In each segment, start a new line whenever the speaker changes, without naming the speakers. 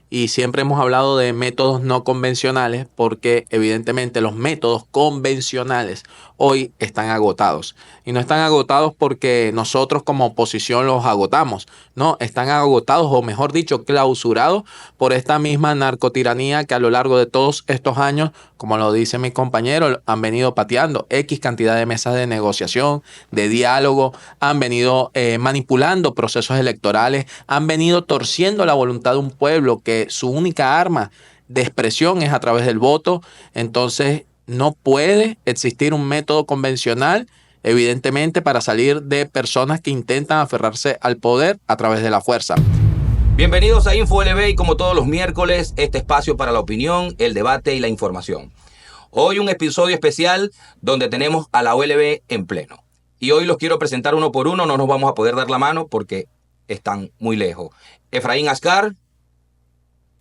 y siempre hemos hablado de métodos no convencionales porque evidentemente los métodos convencionales hoy están agotados. Y no están agotados porque nosotros como oposición los agotamos, no, están agotados o mejor dicho clausurados por esta misma narcotiranía que a lo largo de todos estos años, como lo dice mi compañero, han venido pateando X cantidad de mesas de negociación, de diálogo, han venido manipulando procesos electorales, han venido torciendo la voluntad de un pueblo que su única arma de expresión es a través del voto. Entonces no puede existir un método convencional, evidentemente, para salir de personas que intentan aferrarse al poder a través de la fuerza.
Bienvenidos a InfoLB y como todos los miércoles, este espacio para la opinión, el debate y la información. Hoy un episodio especial donde tenemos a la OLB en pleno. Y hoy los quiero presentar uno por uno, no nos vamos a poder dar la mano porque están muy lejos. Efraín Ascar,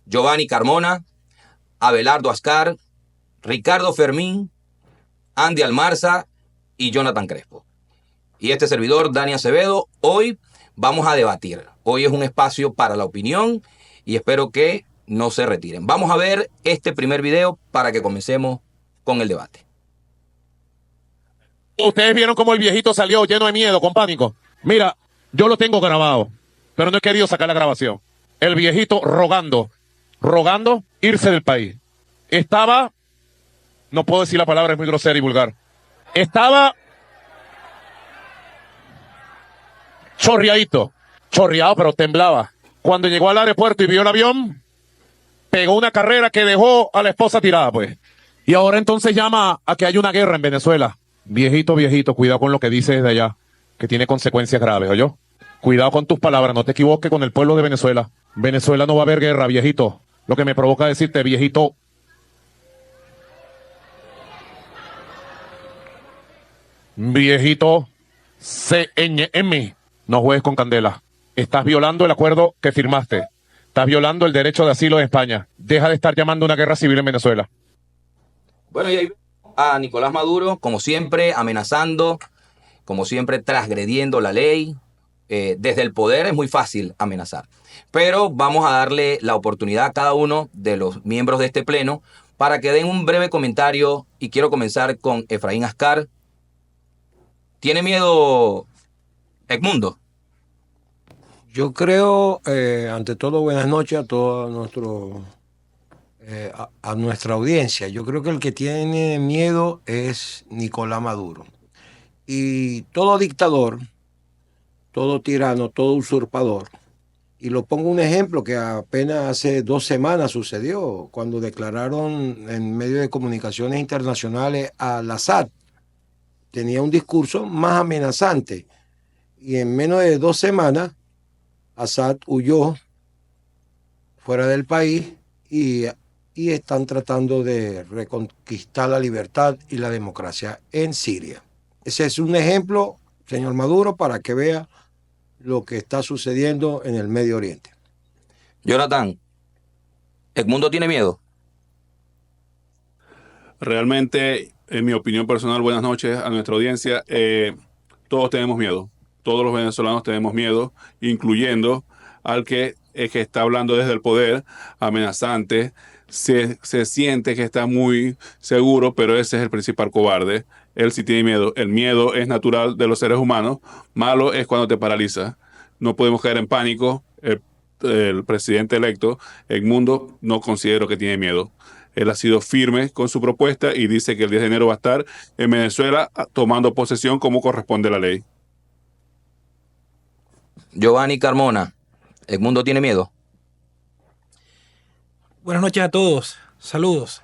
Giovanni Carmona, Abelardo Ascar, Ricardo Fermín, Andy Almarza y Jonathan Crespo. Y este servidor, Dani Acevedo, hoy vamos a debatir. Hoy es un espacio para la opinión y espero que no se retiren. Vamos a ver este primer video para que comencemos con el debate.
Ustedes vieron cómo el viejito salió lleno de miedo, con pánico. Mira, yo lo tengo grabado, pero no he querido sacar la grabación. El viejito rogando irse del país. Estaba, no puedo decir la palabra, es muy grosera y vulgar. Estaba chorreado, pero temblaba. Cuando llegó al aeropuerto y vio el avión, pegó una carrera que dejó a la esposa tirada, pues. Y ahora entonces llama a que haya una guerra en Venezuela. Viejito, cuidado con lo que dices desde allá, que tiene consecuencias graves, ¿oyó? Cuidado con tus palabras, no te equivoques con el pueblo de Venezuela. Venezuela no va a haber guerra, viejito. Lo que me provoca decirte, viejito. Viejito, CNM, no juegues con candela. Estás violando el acuerdo que firmaste. Estás violando el derecho de asilo de España. Deja de estar llamando a una guerra civil en Venezuela.
Bueno, y ahí a Nicolás Maduro, como siempre, amenazando, como siempre, transgrediendo la ley. Desde el poder es muy fácil amenazar. Pero vamos a darle la oportunidad a cada uno de los miembros de este pleno para que den un breve comentario y quiero comenzar con Efraín Ascar. ¿Tiene miedo Edmundo?
Yo creo, ante todo, buenas noches a a nuestra audiencia. Yo creo que el que tiene miedo es Nicolás Maduro. Y todo dictador, todo tirano, todo usurpador. Y lo pongo un ejemplo que apenas hace 2 semanas sucedió, cuando declararon en medios de comunicaciones internacionales al Assad. Tenía un discurso más amenazante. Y en menos de 2 semanas, Assad huyó fuera del país y están tratando de reconquistar la libertad y la democracia en Siria. Ese es un ejemplo, señor Maduro, para que vea lo que está sucediendo en el Medio Oriente.
Jonathan, ¿Edmundo tiene miedo?
Realmente, en mi opinión personal, buenas noches a nuestra audiencia. Todos tenemos miedo. Todos los venezolanos tenemos miedo, incluyendo al que está hablando desde el poder, amenazante. Se siente que está muy seguro, pero ese es el principal cobarde. Él sí tiene miedo. El miedo es natural de los seres humanos. Malo es cuando te paraliza. No podemos caer en pánico. El presidente electo, Edmundo, no considero que tiene miedo. Él ha sido firme con su propuesta y dice que el 10 de enero va a estar en Venezuela tomando posesión como corresponde a la ley.
Giovanni Carmona, ¿Edmundo tiene miedo?
Buenas noches a todos, saludos.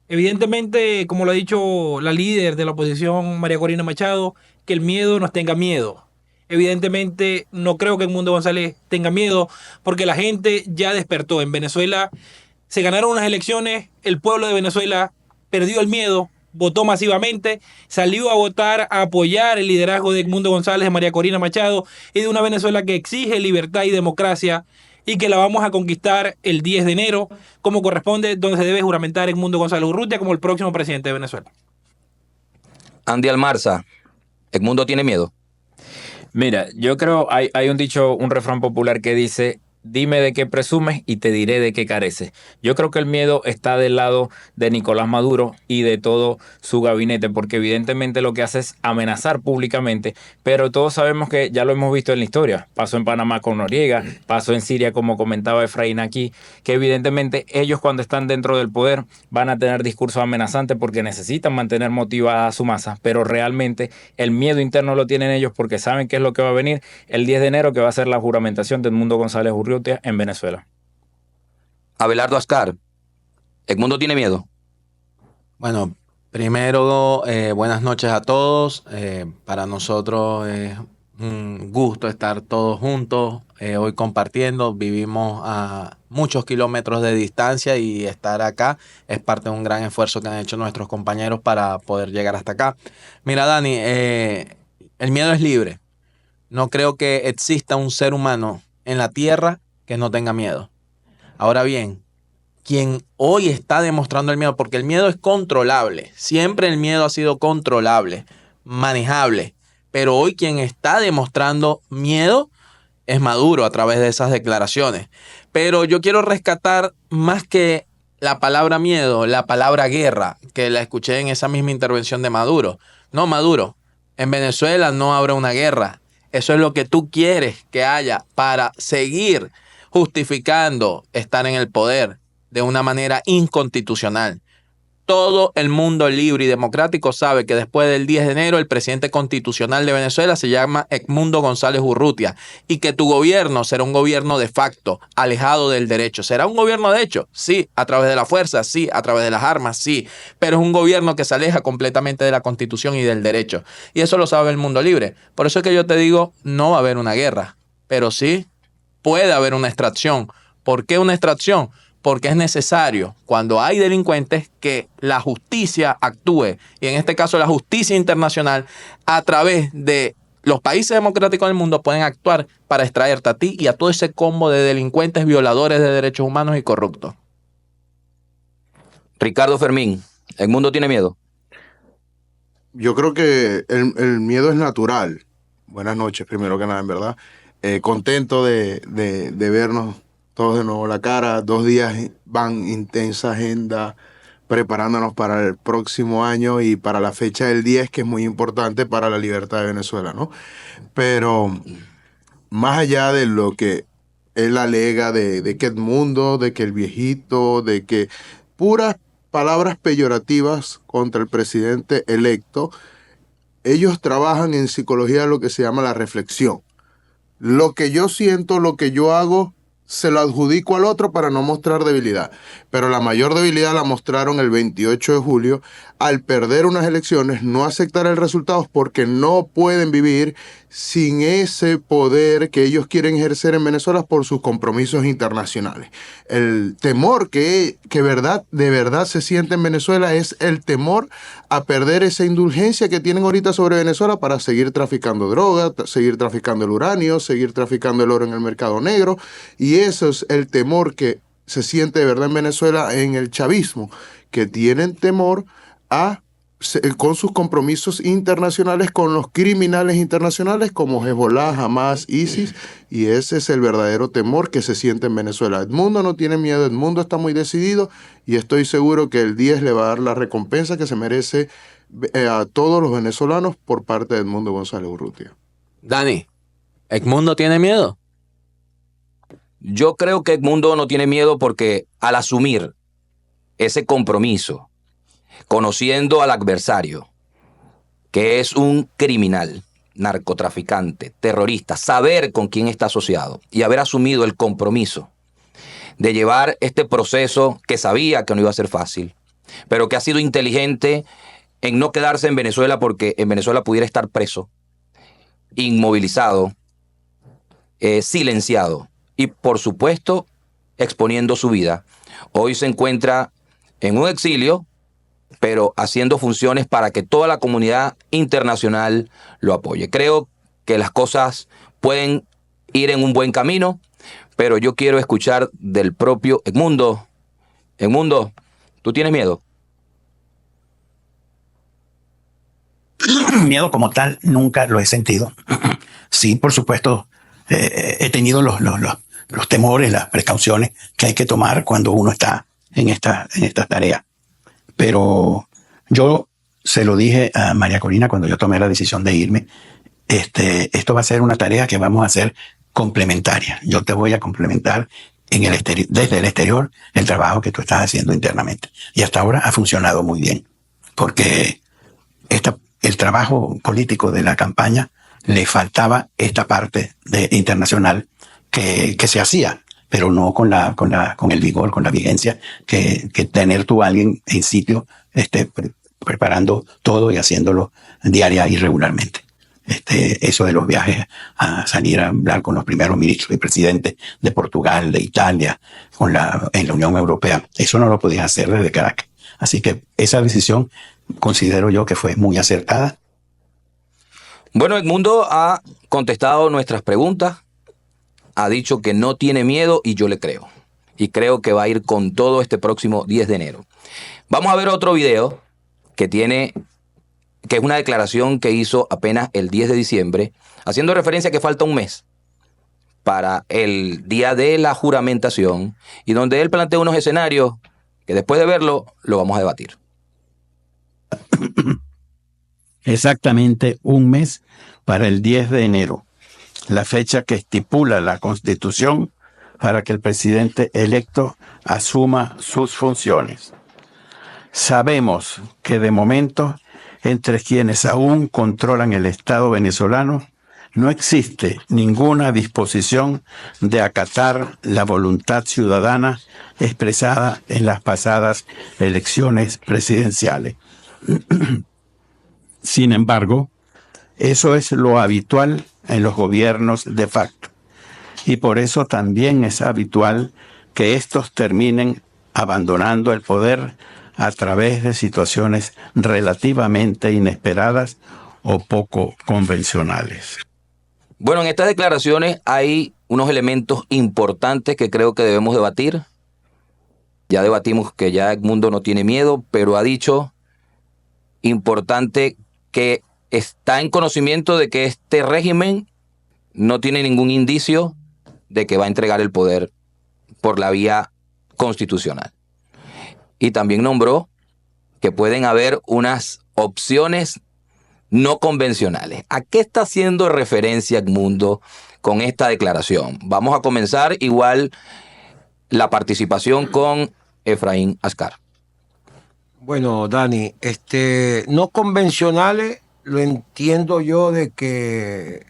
Evidentemente, como lo ha dicho la líder de la oposición, María Corina Machado, que el miedo nos tenga miedo. Evidentemente, no creo que Edmundo González tenga miedo, porque la gente ya despertó. En Venezuela se ganaron unas elecciones, el pueblo de Venezuela perdió el miedo, votó masivamente, salió a votar, a apoyar el liderazgo de Edmundo González, de María Corina Machado y de una Venezuela que exige libertad y democracia y que la vamos a conquistar el 10 de enero, como corresponde, donde se debe juramentar Edmundo González Urrutia como el próximo presidente de Venezuela.
Andy Almarza, ¿Edmundo tiene miedo?
Mira, yo creo hay un dicho, un refrán popular que dice dime de qué presumes y te diré de qué careces. Yo creo que el miedo está del lado de Nicolás Maduro y de todo su gabinete, porque evidentemente lo que hace es amenazar públicamente, pero todos sabemos que ya lo hemos visto en la historia. Pasó en Panamá con Noriega, pasó en Siria, como comentaba Efraín aquí, que evidentemente ellos cuando están dentro del poder van a tener discursos amenazantes porque necesitan mantener motivada a su masa, pero realmente el miedo interno lo tienen ellos porque saben qué es lo que va a venir el 10 de enero, que va a ser la juramentación de Edmundo González Urrutia en Venezuela.
Abelardo Ascar, ¿Edmundo tiene miedo?
Bueno, primero, buenas noches a todos. Para nosotros es un gusto estar todos juntos, hoy compartiendo. Vivimos a muchos kilómetros de distancia y estar acá es parte de un gran esfuerzo que han hecho nuestros compañeros para poder llegar hasta acá. Mira, Dani, el miedo es libre. No creo que exista un ser humano en la tierra que no tenga miedo. Ahora bien, quien hoy está demostrando el miedo, porque el miedo es controlable, siempre el miedo ha sido controlable, manejable, pero hoy quien está demostrando miedo es Maduro a través de esas declaraciones. Pero yo quiero rescatar más que la palabra miedo, la palabra guerra, que la escuché en esa misma intervención de Maduro. No, Maduro, en Venezuela no habrá una guerra. Eso es lo que tú quieres que haya para seguir justificando estar en el poder de una manera inconstitucional. Todo el mundo libre y democrático sabe que después del 10 de enero el presidente constitucional de Venezuela se llama Edmundo González Urrutia y que tu gobierno será un gobierno de facto, alejado del derecho. ¿Será un gobierno de hecho? Sí. ¿A través de la fuerza? Sí. ¿A través de las armas? Sí. Pero es un gobierno que se aleja completamente de la constitución y del derecho. Y eso lo sabe el mundo libre. Por eso es que yo te digo, no va a haber una guerra, pero sí puede haber una extracción. ¿Por qué una extracción? Porque es necesario, cuando hay delincuentes, que la justicia actúe. Y en este caso la justicia internacional, a través de los países democráticos del mundo, pueden actuar para extraerte a ti y a todo ese combo de delincuentes, violadores de derechos humanos y corruptos.
Ricardo Fermín, ¿Edmundo tiene miedo?
Yo creo que el miedo es natural. Buenas noches, primero que nada, en verdad. Contento de vernos todos de nuevo la cara. 2 días van intensa agenda preparándonos para el próximo año y para la fecha del 10, que es muy importante para la libertad de Venezuela, ¿no? Pero más allá de lo que él alega de que Edmundo, de que el viejito, de que puras palabras peyorativas contra el presidente electo, ellos trabajan en psicología lo que se llama la reflexión. Lo que yo siento, lo que yo hago, se lo adjudico al otro para no mostrar debilidad. Pero la mayor debilidad la mostraron el 28 de julio al perder unas elecciones, no aceptar el resultado porque no pueden vivir sin ese poder que ellos quieren ejercer en Venezuela por sus compromisos internacionales. El temor que de verdad se siente en Venezuela es el temor a perder esa indulgencia que tienen ahorita sobre Venezuela para seguir traficando droga, seguir traficando el uranio, seguir traficando el oro en el mercado negro. Y eso es el temor que se siente de verdad en Venezuela, en el chavismo, que tienen temor con sus compromisos internacionales con los criminales internacionales como Hezbollah, Hamas, ISIS, y ese es el verdadero temor que se siente en Venezuela. Edmundo no tiene miedo, Edmundo está muy decidido y estoy seguro que el 10 le va a dar la recompensa que se merece a todos los venezolanos por parte de Edmundo González Urrutia.
Dani, ¿Edmundo tiene miedo?
Yo creo que Edmundo no tiene miedo porque al asumir ese compromiso, conociendo al adversario, que es un criminal, narcotraficante, terrorista, saber con quién está asociado y haber asumido el compromiso de llevar este proceso que sabía que no iba a ser fácil, pero que ha sido inteligente en no quedarse en Venezuela porque en Venezuela pudiera estar preso, inmovilizado, silenciado y, por supuesto, exponiendo su vida. Hoy se encuentra en un exilio, pero haciendo funciones para que toda la comunidad internacional lo apoye. Creo que las cosas pueden ir en un buen camino, pero yo quiero escuchar del propio Edmundo. Edmundo, ¿tú tienes miedo?
Miedo como tal nunca lo he sentido. Sí, por supuesto, he tenido los temores, las precauciones que hay que tomar cuando uno está en esta tarea. Pero yo se lo dije a María Corina cuando yo tomé la decisión de irme. Esto va a ser una tarea que vamos a hacer complementaria. Yo te voy a complementar desde el exterior el trabajo que tú estás haciendo internamente. Y hasta ahora ha funcionado muy bien, porque el trabajo político de la campaña le faltaba esta parte internacional que se hacía, pero no con el vigor, con la vigencia que tener tú a alguien en sitio preparando todo y haciéndolo diaria y regularmente. Eso de los viajes a salir a hablar con los primeros ministros y presidentes de Portugal, de Italia, en la Unión Europea, eso no lo podías hacer desde Caracas. Así que esa decisión considero yo que fue muy acertada.
Bueno, Edmundo ha contestado nuestras preguntas, ha dicho que no tiene miedo y yo le creo. Y creo que va a ir con todo este próximo 10 de enero. Vamos a ver otro video que es una declaración que hizo apenas el 10 de diciembre, haciendo referencia a que falta un mes para el día de la juramentación y donde él plantea unos escenarios que después de verlo lo vamos a debatir.
Exactamente un mes para el 10 de enero, la fecha que estipula la Constitución para que el presidente electo asuma sus funciones. Sabemos que de momento, entre quienes aún controlan el Estado venezolano, no existe ninguna disposición de acatar la voluntad ciudadana expresada en las pasadas elecciones presidenciales. Sin embargo, eso es lo habitual en los gobiernos de facto, y por eso también es habitual que estos terminen abandonando el poder a través de situaciones relativamente inesperadas o poco convencionales.
Bueno, en estas declaraciones hay unos elementos importantes que creo que debemos debatir. Ya debatimos que ya Edmundo no tiene miedo, pero ha dicho, importante, que está en conocimiento de que este régimen no tiene ningún indicio de que va a entregar el poder por la vía constitucional. Y también nombró que pueden haber unas opciones no convencionales. ¿A qué está haciendo referencia Edmundo con esta declaración? Vamos a comenzar igual la participación con Efraín Ascar.
Bueno, Dani, no convencionales lo entiendo yo de que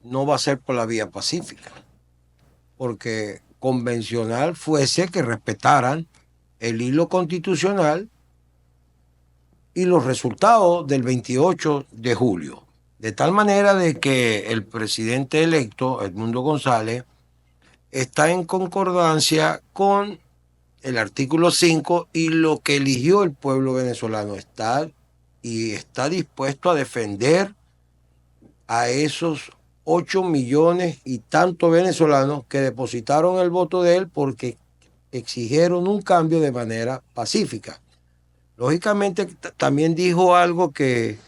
no va a ser por la vía pacífica, porque convencional fuese que respetaran el hilo constitucional y los resultados del 28 de julio, de tal manera de que el presidente electo, Edmundo González, está en concordancia con el artículo 5 y lo que eligió el pueblo venezolano, está dispuesto a defender a esos 8 millones y tantos venezolanos que depositaron el voto de él porque exigieron un cambio de manera pacífica. Lógicamente también dijo algo que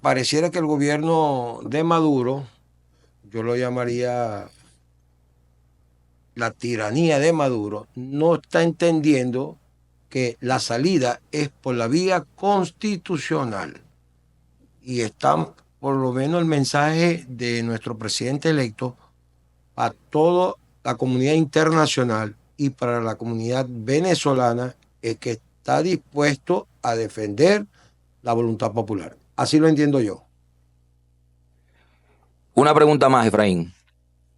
pareciera que el gobierno de Maduro, yo lo llamaría la tiranía de Maduro, no está entendiendo que la salida es por la vía constitucional. Y está, por lo menos, el mensaje de nuestro presidente electo a toda la comunidad internacional y para la comunidad venezolana es que está dispuesto a defender la voluntad popular. Así lo entiendo yo.
Una pregunta más, Efraín.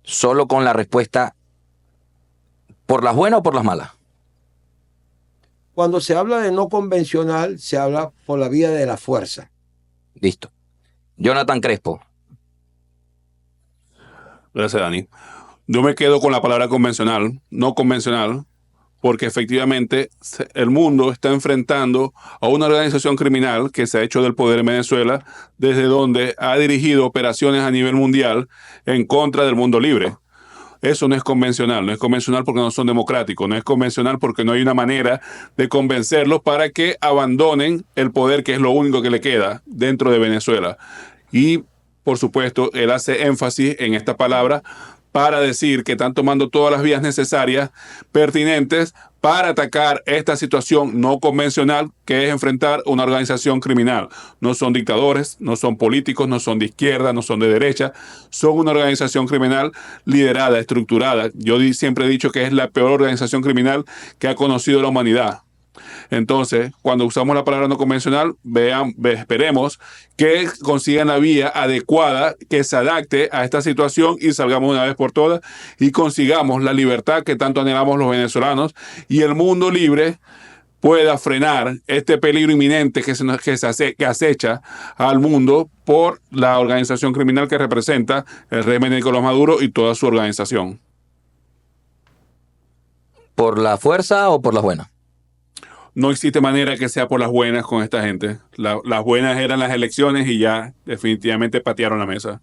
Solo con la respuesta, ¿por las buenas o por las malas?
Cuando se habla de no convencional, se habla por la vía de la fuerza.
Listo. Jonathan Crespo.
Gracias, Dani. Yo me quedo con la palabra convencional, no convencional, porque efectivamente el mundo está enfrentando a una organización criminal que se ha hecho del poder en Venezuela, desde donde ha dirigido operaciones a nivel mundial en contra del mundo libre. Eso no es convencional porque no son democráticos, no es convencional porque no hay una manera de convencerlos para que abandonen el poder, que es lo único que le queda dentro de Venezuela. Y por supuesto, él hace énfasis en esta palabra para decir que están tomando todas las vías necesarias, pertinentes, para atacar esta situación no convencional que es enfrentar una organización criminal. No son dictadores, no son políticos, no son de izquierda, no son de derecha, son una organización criminal liderada, estructurada. Yo siempre he dicho que es la peor organización criminal que ha conocido la humanidad. Entonces, cuando usamos la palabra no convencional, esperemos que consigan la vía adecuada que se adapte a esta situación y salgamos de una vez por todas y consigamos la libertad que tanto anhelamos los venezolanos y el mundo libre pueda frenar este peligro inminente que acecha al mundo por la organización criminal que representa el régimen de Nicolás Maduro y toda su organización.
¿Por la fuerza o por las buenas?
No existe manera que sea por las buenas con esta gente. Las buenas eran las elecciones y ya definitivamente patearon la mesa.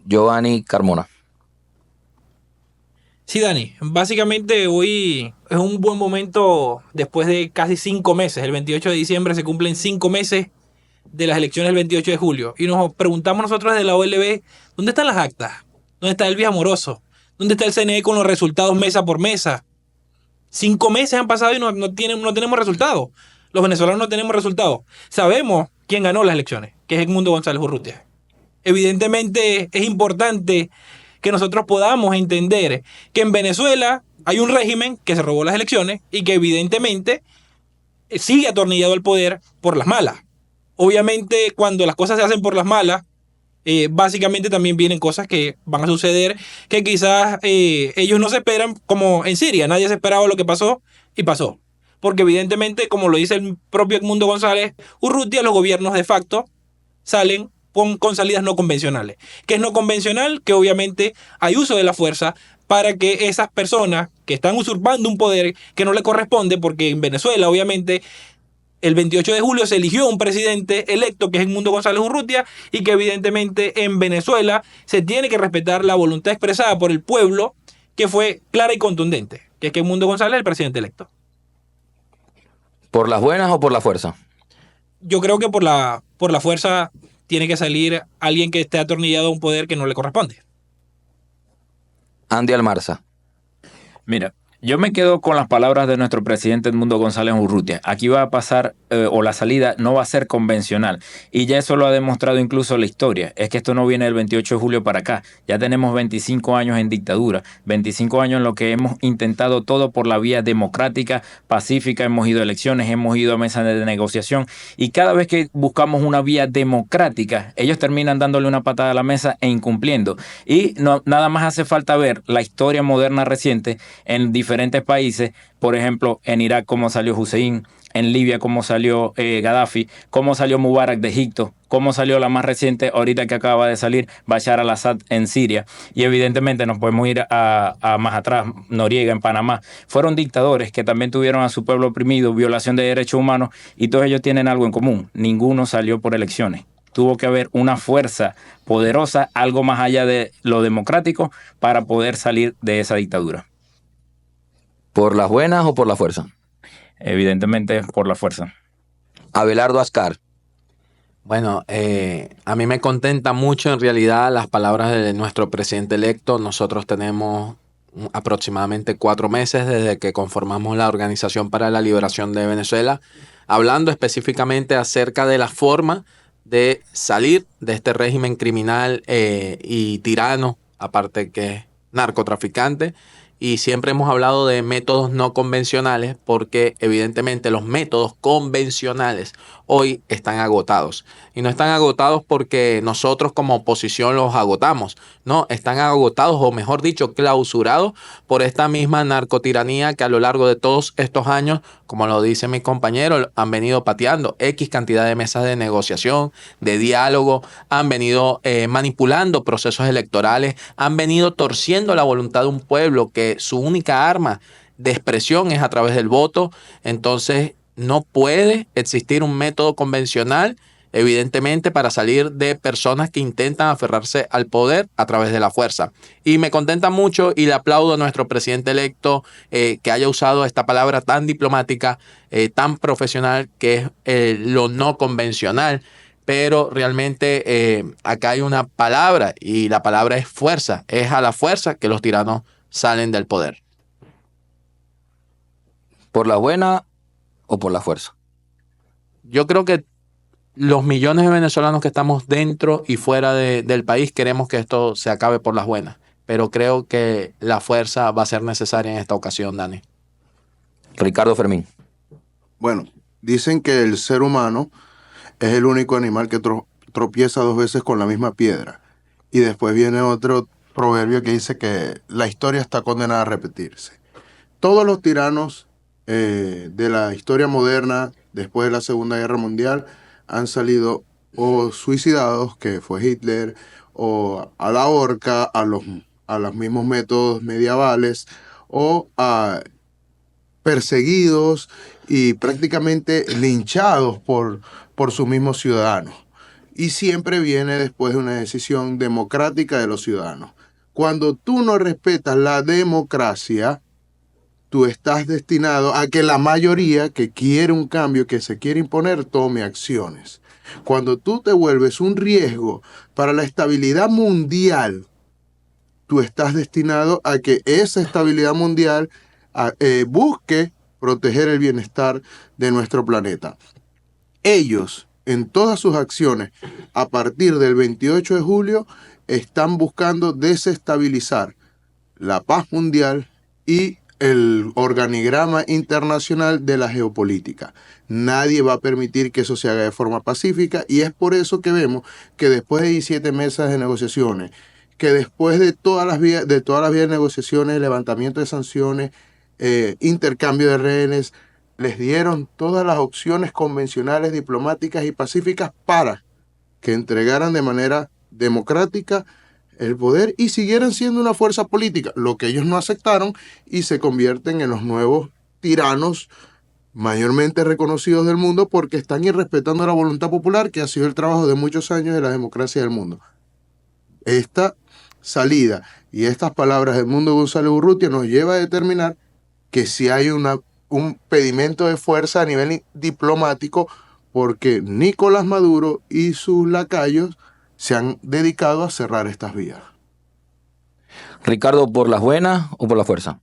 Giovanni Carmona.
Sí, Dani, básicamente hoy es un buen momento después de casi 5 meses. El 28 de diciembre se cumplen 5 meses de las elecciones del 28 de julio. Y nos preguntamos nosotros de la OLB, ¿dónde están las actas? ¿Dónde está el vía amoroso? ¿Dónde está el CNE con los resultados mesa por mesa? 5 meses han pasado y no tenemos resultados. Los venezolanos no tenemos resultados. Sabemos quién ganó las elecciones, que es Edmundo González Urrutia. Evidentemente es importante que nosotros podamos entender que en Venezuela hay un régimen que se robó las elecciones y que evidentemente sigue atornillado al poder por las malas. Obviamente cuando las cosas se hacen por las malas, básicamente también vienen cosas que van a suceder que quizás ellos no se esperan, como en Siria. Nadie se esperaba lo que pasó y pasó. Porque evidentemente, como lo dice el propio Edmundo González Urrutia, los gobiernos de facto salen con salidas no convencionales. ¿Qué es no convencional? Que obviamente hay uso de la fuerza para que esas personas que están usurpando un poder que no le corresponde, porque en Venezuela obviamente el 28 de julio se eligió un presidente electo que es Edmundo González Urrutia y que evidentemente en Venezuela se tiene que respetar la voluntad expresada por el pueblo que fue clara y contundente, que es que Edmundo González es el presidente electo.
¿Por las buenas o por la fuerza?
Yo creo que por la fuerza tiene que salir alguien que esté atornillado a un poder que no le corresponde.
Andy Almarza.
Mira, yo me quedo con las palabras de nuestro presidente Edmundo González Urrutia. Aquí va a pasar, o la salida no va a ser convencional. Y ya eso lo ha demostrado incluso la historia. Es que esto no viene del 28 de julio para acá. Ya tenemos 25 años en dictadura. 25 años en lo que hemos intentado todo por la vía democrática, pacífica. Hemos ido a elecciones, hemos ido a mesas de negociación. Y cada vez que buscamos una vía democrática, ellos terminan dándole una patada a la mesa e incumpliendo. Y nada más hace falta ver la historia moderna reciente en diferentes países, por ejemplo, en Irak cómo salió Hussein, en Libia cómo salió Gaddafi, cómo salió Mubarak de Egipto, cómo salió la más reciente ahorita que acaba de salir Bashar al-Assad en Siria, y evidentemente nos podemos ir a más atrás, Noriega en Panamá. Fueron dictadores que también tuvieron a su pueblo oprimido, violación de derechos humanos, y todos ellos tienen algo en común: ninguno salió por elecciones. Tuvo que haber una fuerza poderosa, algo más allá de lo democrático, para poder salir de esa dictadura.
¿Por las buenas o por la fuerza?
Evidentemente por la fuerza.
Abelardo Ascar.
Bueno, a mí me contenta mucho en realidad las palabras de nuestro presidente electo. Nosotros tenemos aproximadamente 4 meses desde que conformamos la Organización para la Liberación de Venezuela, hablando específicamente acerca de la forma de salir de este régimen criminal y tirano, aparte que es narcotraficante. Y siempre hemos hablado de métodos no convencionales porque evidentemente los métodos convencionales hoy están agotados. Y no están agotados porque nosotros como oposición los agotamos. No, están agotados, o mejor dicho, clausurados por esta misma narcotiranía que a lo largo de todos estos años, como lo dice mi compañero, han venido pateando X cantidad de mesas de negociación, de diálogo, han venido manipulando procesos electorales, han venido torciendo la voluntad de un pueblo que su única arma de expresión es a través del voto. Entonces no puede existir un método convencional, evidentemente, para salir de personas que intentan aferrarse al poder a través de la fuerza. Y me contenta mucho y le aplaudo a nuestro presidente electo que haya usado esta palabra tan diplomática, tan profesional, que es lo no convencional. pero realmente acá hay una palabra y la palabra es fuerza. Es a la fuerza que los tiranos salen del poder.
¿Por la buena o por la fuerza?
Yo creo que los millones de venezolanos que estamos dentro y fuera del país queremos que esto se acabe por las buenas, pero creo que la fuerza va a ser necesaria en esta ocasión, Dani.
Ricardo Fermín.
Bueno, dicen que el ser humano es el único animal que tropieza 2 veces con la misma piedra. Y después viene otro proverbio que dice que la historia está condenada a repetirse. Todos los tiranos de la historia moderna, después de la Segunda Guerra Mundial, han salido o suicidados, que fue Hitler, o a la horca, a los mismos métodos medievales, o a perseguidos y prácticamente linchados por sus mismos ciudadanos. Y siempre viene después de una decisión democrática de los ciudadanos. Cuando tú no respetas la democracia, tú estás destinado a que la mayoría que quiere un cambio, que se quiere imponer, tome acciones. Cuando tú te vuelves un riesgo para la estabilidad mundial, tú estás destinado a que esa estabilidad mundial busque proteger el bienestar de nuestro planeta. Ellos, en todas sus acciones, a partir del 28 de julio, están buscando desestabilizar la paz mundial y el organigrama internacional de la geopolítica. Nadie va a permitir que eso se haga de forma pacífica, y es por eso que vemos que después de 17 mesas de negociaciones, que después de todas las vías de negociaciones, levantamiento de sanciones, intercambio de rehenes, les dieron todas las opciones convencionales, diplomáticas y pacíficas para que entregaran de manera democrática el poder y siguieran siendo una fuerza política, lo que ellos no aceptaron, y se convierten en los nuevos tiranos mayormente reconocidos del mundo porque están irrespetando la voluntad popular, que ha sido el trabajo de muchos años de la democracia del mundo. Esta salida y estas palabras del Mundo González Urrutia nos lleva a determinar que si hay un pedimento de fuerza a nivel diplomático, porque Nicolás Maduro y sus lacayos se han dedicado a cerrar estas vías.
Ricardo, ¿por las buenas o por la fuerza?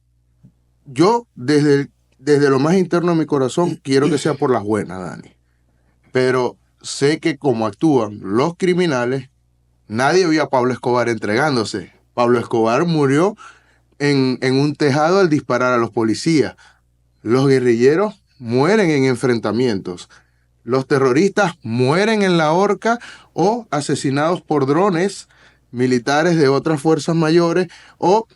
Yo, desde lo más interno de mi corazón, quiero que sea por las buenas, Dani. Pero sé que como actúan los criminales, nadie vio a Pablo Escobar entregándose. Pablo Escobar murió en un tejado al disparar a los policías. Los guerrilleros mueren en enfrentamientos. Los terroristas mueren en la horca o asesinados por drones militares de otras fuerzas mayores o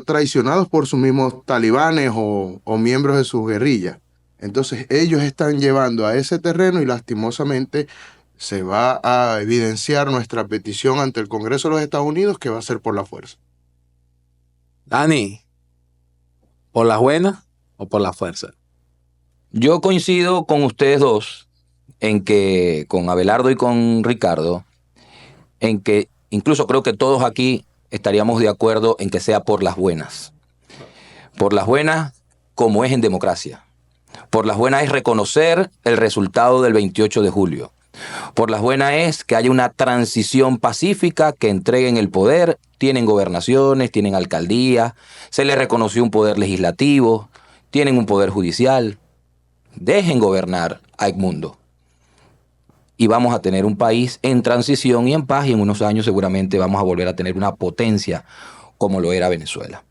traicionados por sus mismos talibanes o miembros de sus guerrillas. Entonces ellos están llevando a ese terreno y lastimosamente se va a evidenciar nuestra petición ante el Congreso de los Estados Unidos, que va a ser por la fuerza.
Dani, ¿por las buenas o por la fuerza?
Yo coincido con ustedes dos en que, con Abelardo y con Ricardo, en que incluso creo que todos aquí estaríamos de acuerdo en que sea por las buenas. Por las buenas, como es en democracia. Por las buenas es reconocer el resultado del 28 de julio. Por las buenas es que haya una transición pacífica, que entreguen el poder, tienen gobernaciones, tienen alcaldías, se les reconoció un poder legislativo, tienen un poder judicial. Dejen gobernar a Edmundo. Y vamos a tener un país en transición y en paz, y en unos años seguramente vamos a volver a tener una potencia como lo era Venezuela.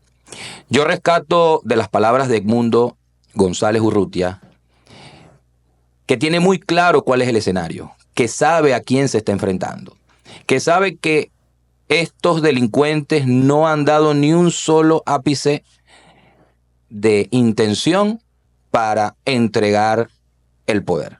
Yo rescato de las palabras de Edmundo González Urrutia, que tiene muy claro cuál es el escenario, que sabe a quién se está enfrentando, que sabe que estos delincuentes no han dado ni un solo ápice de intención para entregar el poder,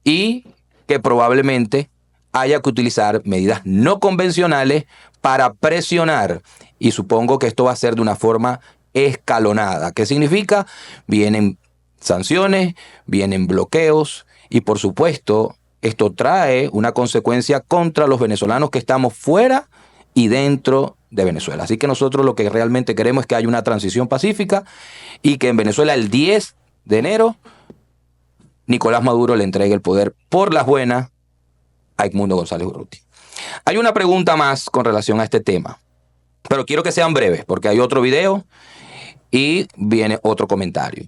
y que probablemente haya que utilizar medidas no convencionales para presionar, y supongo que esto va a ser de una forma escalonada. ¿Qué significa? Vienen sanciones, vienen bloqueos, y por supuesto esto trae una consecuencia contra los venezolanos que estamos fuera y dentro de Venezuela. Así que nosotros lo que realmente queremos es que haya una transición pacífica y que en Venezuela el 10 de enero Nicolás Maduro le entregue el poder por las buenas a Edmundo González Urrutia. Hay una pregunta más con relación a este tema, pero quiero que sean breves porque hay otro video y viene otro comentario.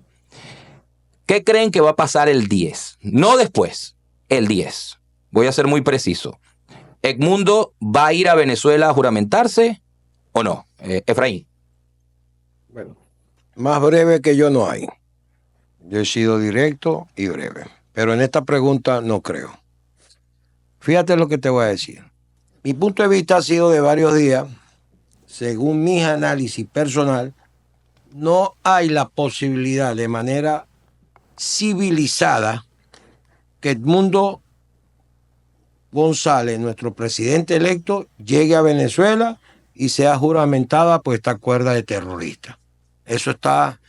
¿Qué creen que va a pasar el 10? No después, el 10. Voy a ser muy preciso. ¿Edmundo va a ir a Venezuela a juramentarse o no? Efraín.
Bueno, más breve que yo no hay. Yo he sido directo y breve. Pero en esta pregunta no creo. Fíjate lo que te voy a decir. Mi punto de vista ha sido de varios días. Según mis análisis personal, no hay la posibilidad de manera civilizada que Edmundo González, nuestro presidente electo, llegue a Venezuela y sea juramentada por esta cuerda de terroristas. Eso está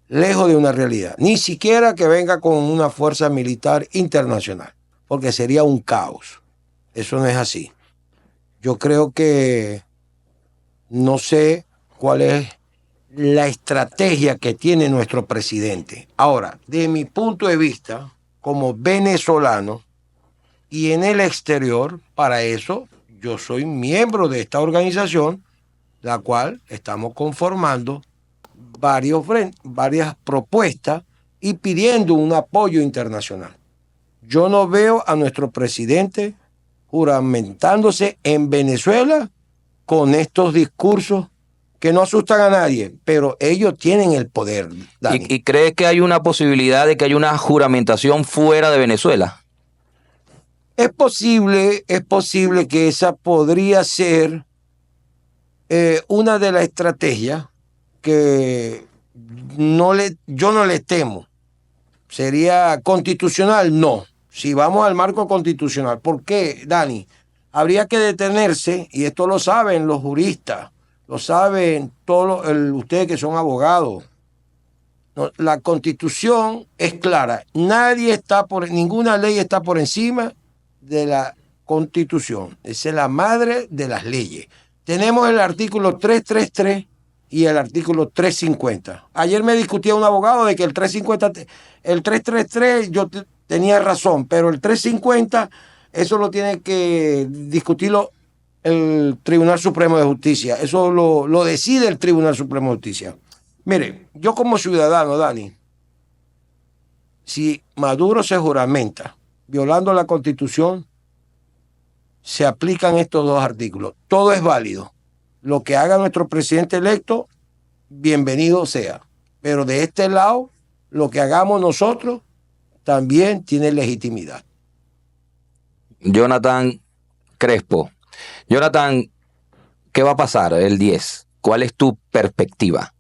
lejos de una realidad. Ni siquiera que venga con una fuerza militar internacional, porque sería un caos. Eso no es así. Yo creo que no sé cuál es la estrategia que tiene nuestro presidente. Ahora, de mi punto de vista, como venezolano y en el exterior, para eso yo soy miembro de esta organización, la cual estamos conformando varias propuestas y pidiendo un apoyo internacional. Yo no veo a nuestro presidente juramentándose en Venezuela con estos discursos que no asustan a nadie, pero ellos tienen el poder.
¿Y crees que hay una posibilidad de que haya una juramentación fuera de Venezuela?
Es posible que esa podría ser una de las estrategias que yo no le temo. ¿Sería constitucional? No. Si vamos al marco constitucional. ¿Por qué, Dani? Habría que detenerse, y esto lo saben los juristas, lo saben todos ustedes que son abogados. No, la Constitución es clara. Ninguna ley está por encima de la Constitución. Esa es la madre de las leyes. Tenemos el artículo 333 y el artículo 350. Ayer me discutía un abogado de que el 333 yo tenía razón, pero el 350 eso lo tiene que discutirlo el Tribunal Supremo de Justicia. Eso lo decide el Tribunal Supremo de Justicia. Mire, yo como ciudadano, Dani, si Maduro se juramenta violando la Constitución, se aplican estos dos artículos. Todo es válido. Lo que haga nuestro presidente electo, bienvenido sea. Pero de este lado, lo que hagamos nosotros también tiene legitimidad.
Jonathan Crespo. Jonathan, ¿qué va a pasar el 10? ¿Cuál es tu perspectiva?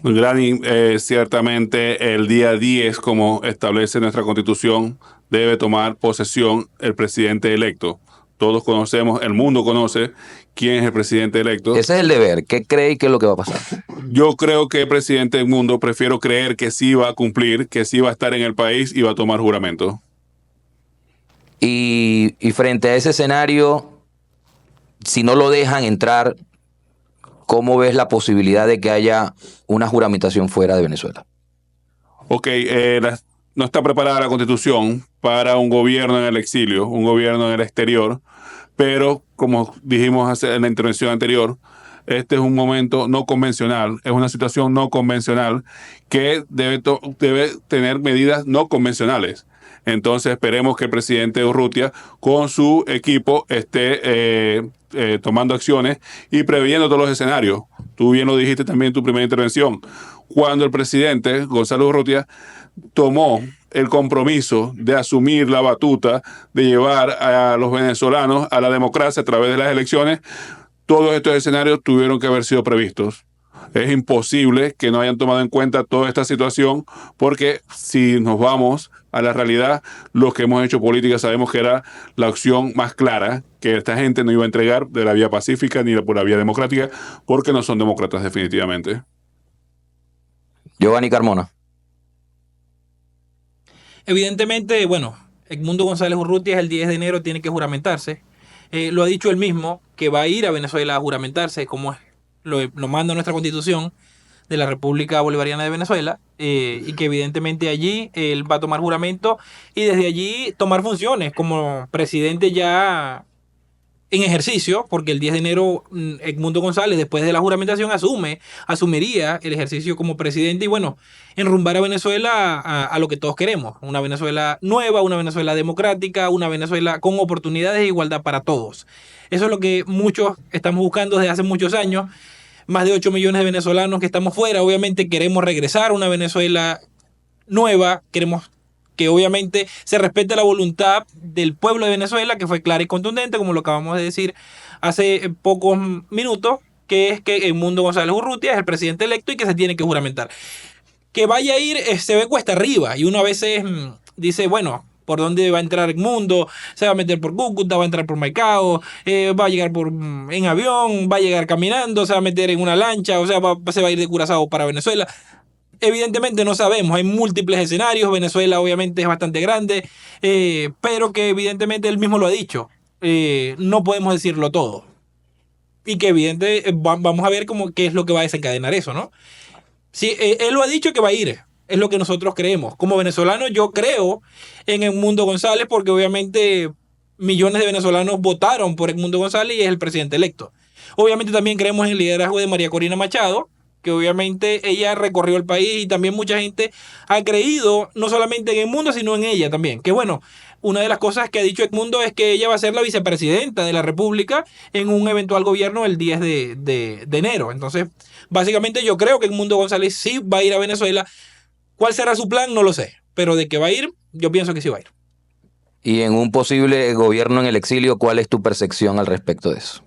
Grani, ciertamente el día 10, como establece nuestra Constitución, debe tomar posesión el presidente electo. Todos conocemos, el mundo conoce quién es el presidente electo.
Ese es el deber. ¿Qué cree que es lo que va a pasar?
Yo creo que el presidente del mundo, prefiero creer que sí va a cumplir, que sí va a estar en el país y va a tomar juramento.
Y frente a ese escenario, si no lo dejan entrar, ¿cómo ves la posibilidad de que haya una juramentación fuera de Venezuela?
Ok, no está preparada la Constitución para un gobierno en el exilio, un gobierno en el exterior, pero como dijimos en la intervención anterior, este es un momento no convencional, es una situación no convencional que debe tener medidas no convencionales. Entonces esperemos que el presidente Urrutia con su equipo esté tomando acciones y previendo todos los escenarios. Tú bien lo dijiste también en tu primera intervención. Cuando el presidente Gonzalo Urrutia tomó el compromiso de asumir la batuta, de llevar a los venezolanos a la democracia a través de las elecciones, todos estos escenarios tuvieron que haber sido previstos. Es imposible que no hayan tomado en cuenta toda esta situación, porque si nos vamos a la realidad, los que hemos hecho política sabemos que era la opción más clara, que esta gente no iba a entregar de la vía pacífica ni por la vía democrática, porque no son demócratas definitivamente.
Giovanni Carmona.
Evidentemente, bueno, Edmundo González Urrutia el 10 de enero tiene que juramentarse. Lo ha dicho él mismo, que va a ir a Venezuela a juramentarse, como lo manda nuestra Constitución. de la República Bolivariana de Venezuela, y que evidentemente allí él va a tomar juramento y desde allí tomar funciones como presidente ya en ejercicio, porque el 10 de enero Edmundo González, después de la juramentación, asumiría el ejercicio como presidente y bueno, enrumbar a Venezuela a lo que todos queremos, una Venezuela nueva, una Venezuela democrática, una Venezuela con oportunidades de igualdad para todos. Eso es lo que muchos estamos buscando desde hace muchos años. Más de 8 millones de venezolanos que estamos fuera, obviamente queremos regresar a una Venezuela nueva, queremos que obviamente se respete la voluntad del pueblo de Venezuela, que fue clara y contundente, como lo acabamos de decir hace pocos minutos, que es que Edmundo González Urrutia es el presidente electo y que se tiene que juramentar. Que vaya a ir, se ve cuesta arriba, y uno a veces dice, bueno, ¿por dónde va a entrar Edmundo? Se va a meter por Cúcuta, va a entrar por Maicao, va a llegar en avión, va a llegar caminando, se va a meter en una lancha, o sea, se va a ir de Curazao para Venezuela. Evidentemente no sabemos, hay múltiples escenarios, Venezuela obviamente es bastante grande, pero que evidentemente él mismo lo ha dicho, no podemos decirlo todo. Y que evidentemente vamos a ver qué es lo que va a desencadenar eso, ¿no? Sí, él lo ha dicho que va a ir, es lo que nosotros creemos. Como venezolano yo creo en Edmundo González porque obviamente millones de venezolanos votaron por Edmundo González y es el presidente electo. Obviamente también creemos en el liderazgo de María Corina Machado, que obviamente ella recorrió el país y también mucha gente ha creído no solamente en Edmundo, sino en ella también. Que bueno, una de las cosas que ha dicho Edmundo es que ella va a ser la vicepresidenta de la República en un eventual gobierno el 10 de enero. Entonces, básicamente yo creo que Edmundo González sí va a ir a Venezuela. ¿Cuál será su plan? No lo sé. Pero de que va a ir, yo pienso que sí va a ir.
Y en un posible gobierno en el exilio, ¿cuál es tu percepción al respecto de eso?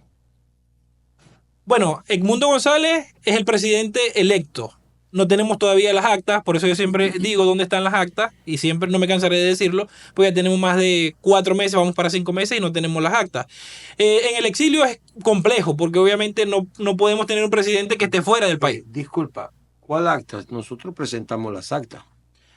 Bueno, Edmundo González es el presidente electo. No tenemos todavía las actas, por eso yo siempre digo dónde están las actas y siempre no me cansaré de decirlo, porque ya tenemos más de 4 meses, vamos para 5 meses y no tenemos las actas. En el exilio es complejo, porque obviamente no podemos tener un presidente que esté fuera del país.
Disculpa, ¿cuál actas? Nosotros presentamos las actas.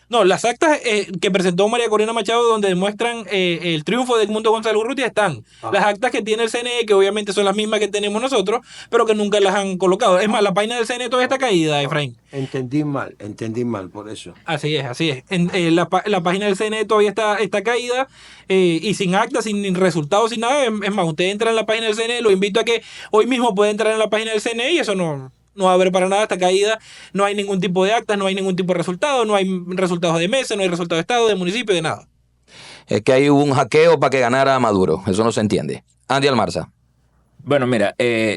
No, las actas que presentó María Corina Machado donde demuestran el triunfo de Edmundo González Urrutia están. Las actas que tiene el CNE, que obviamente son las mismas que tenemos nosotros, pero que nunca las han colocado. Es más, la página del CNE todavía está caída, Efraín.
Entendí mal, por eso.
Así es, así es. La página del CNE todavía está caída y sin actas, sin resultados, sin nada. Es más, usted entra en la página del CNE, lo invito a que hoy mismo pueda entrar en la página del CNE y eso no va a haber para nada, está caída, no hay ningún tipo de actas, no hay ningún tipo de resultado, no hay resultados de mesa, no hay resultados de estado, de municipio, de nada.
Es que hay un hackeo para que ganara Maduro, eso no se entiende. Andy Almarza.
Bueno, mira,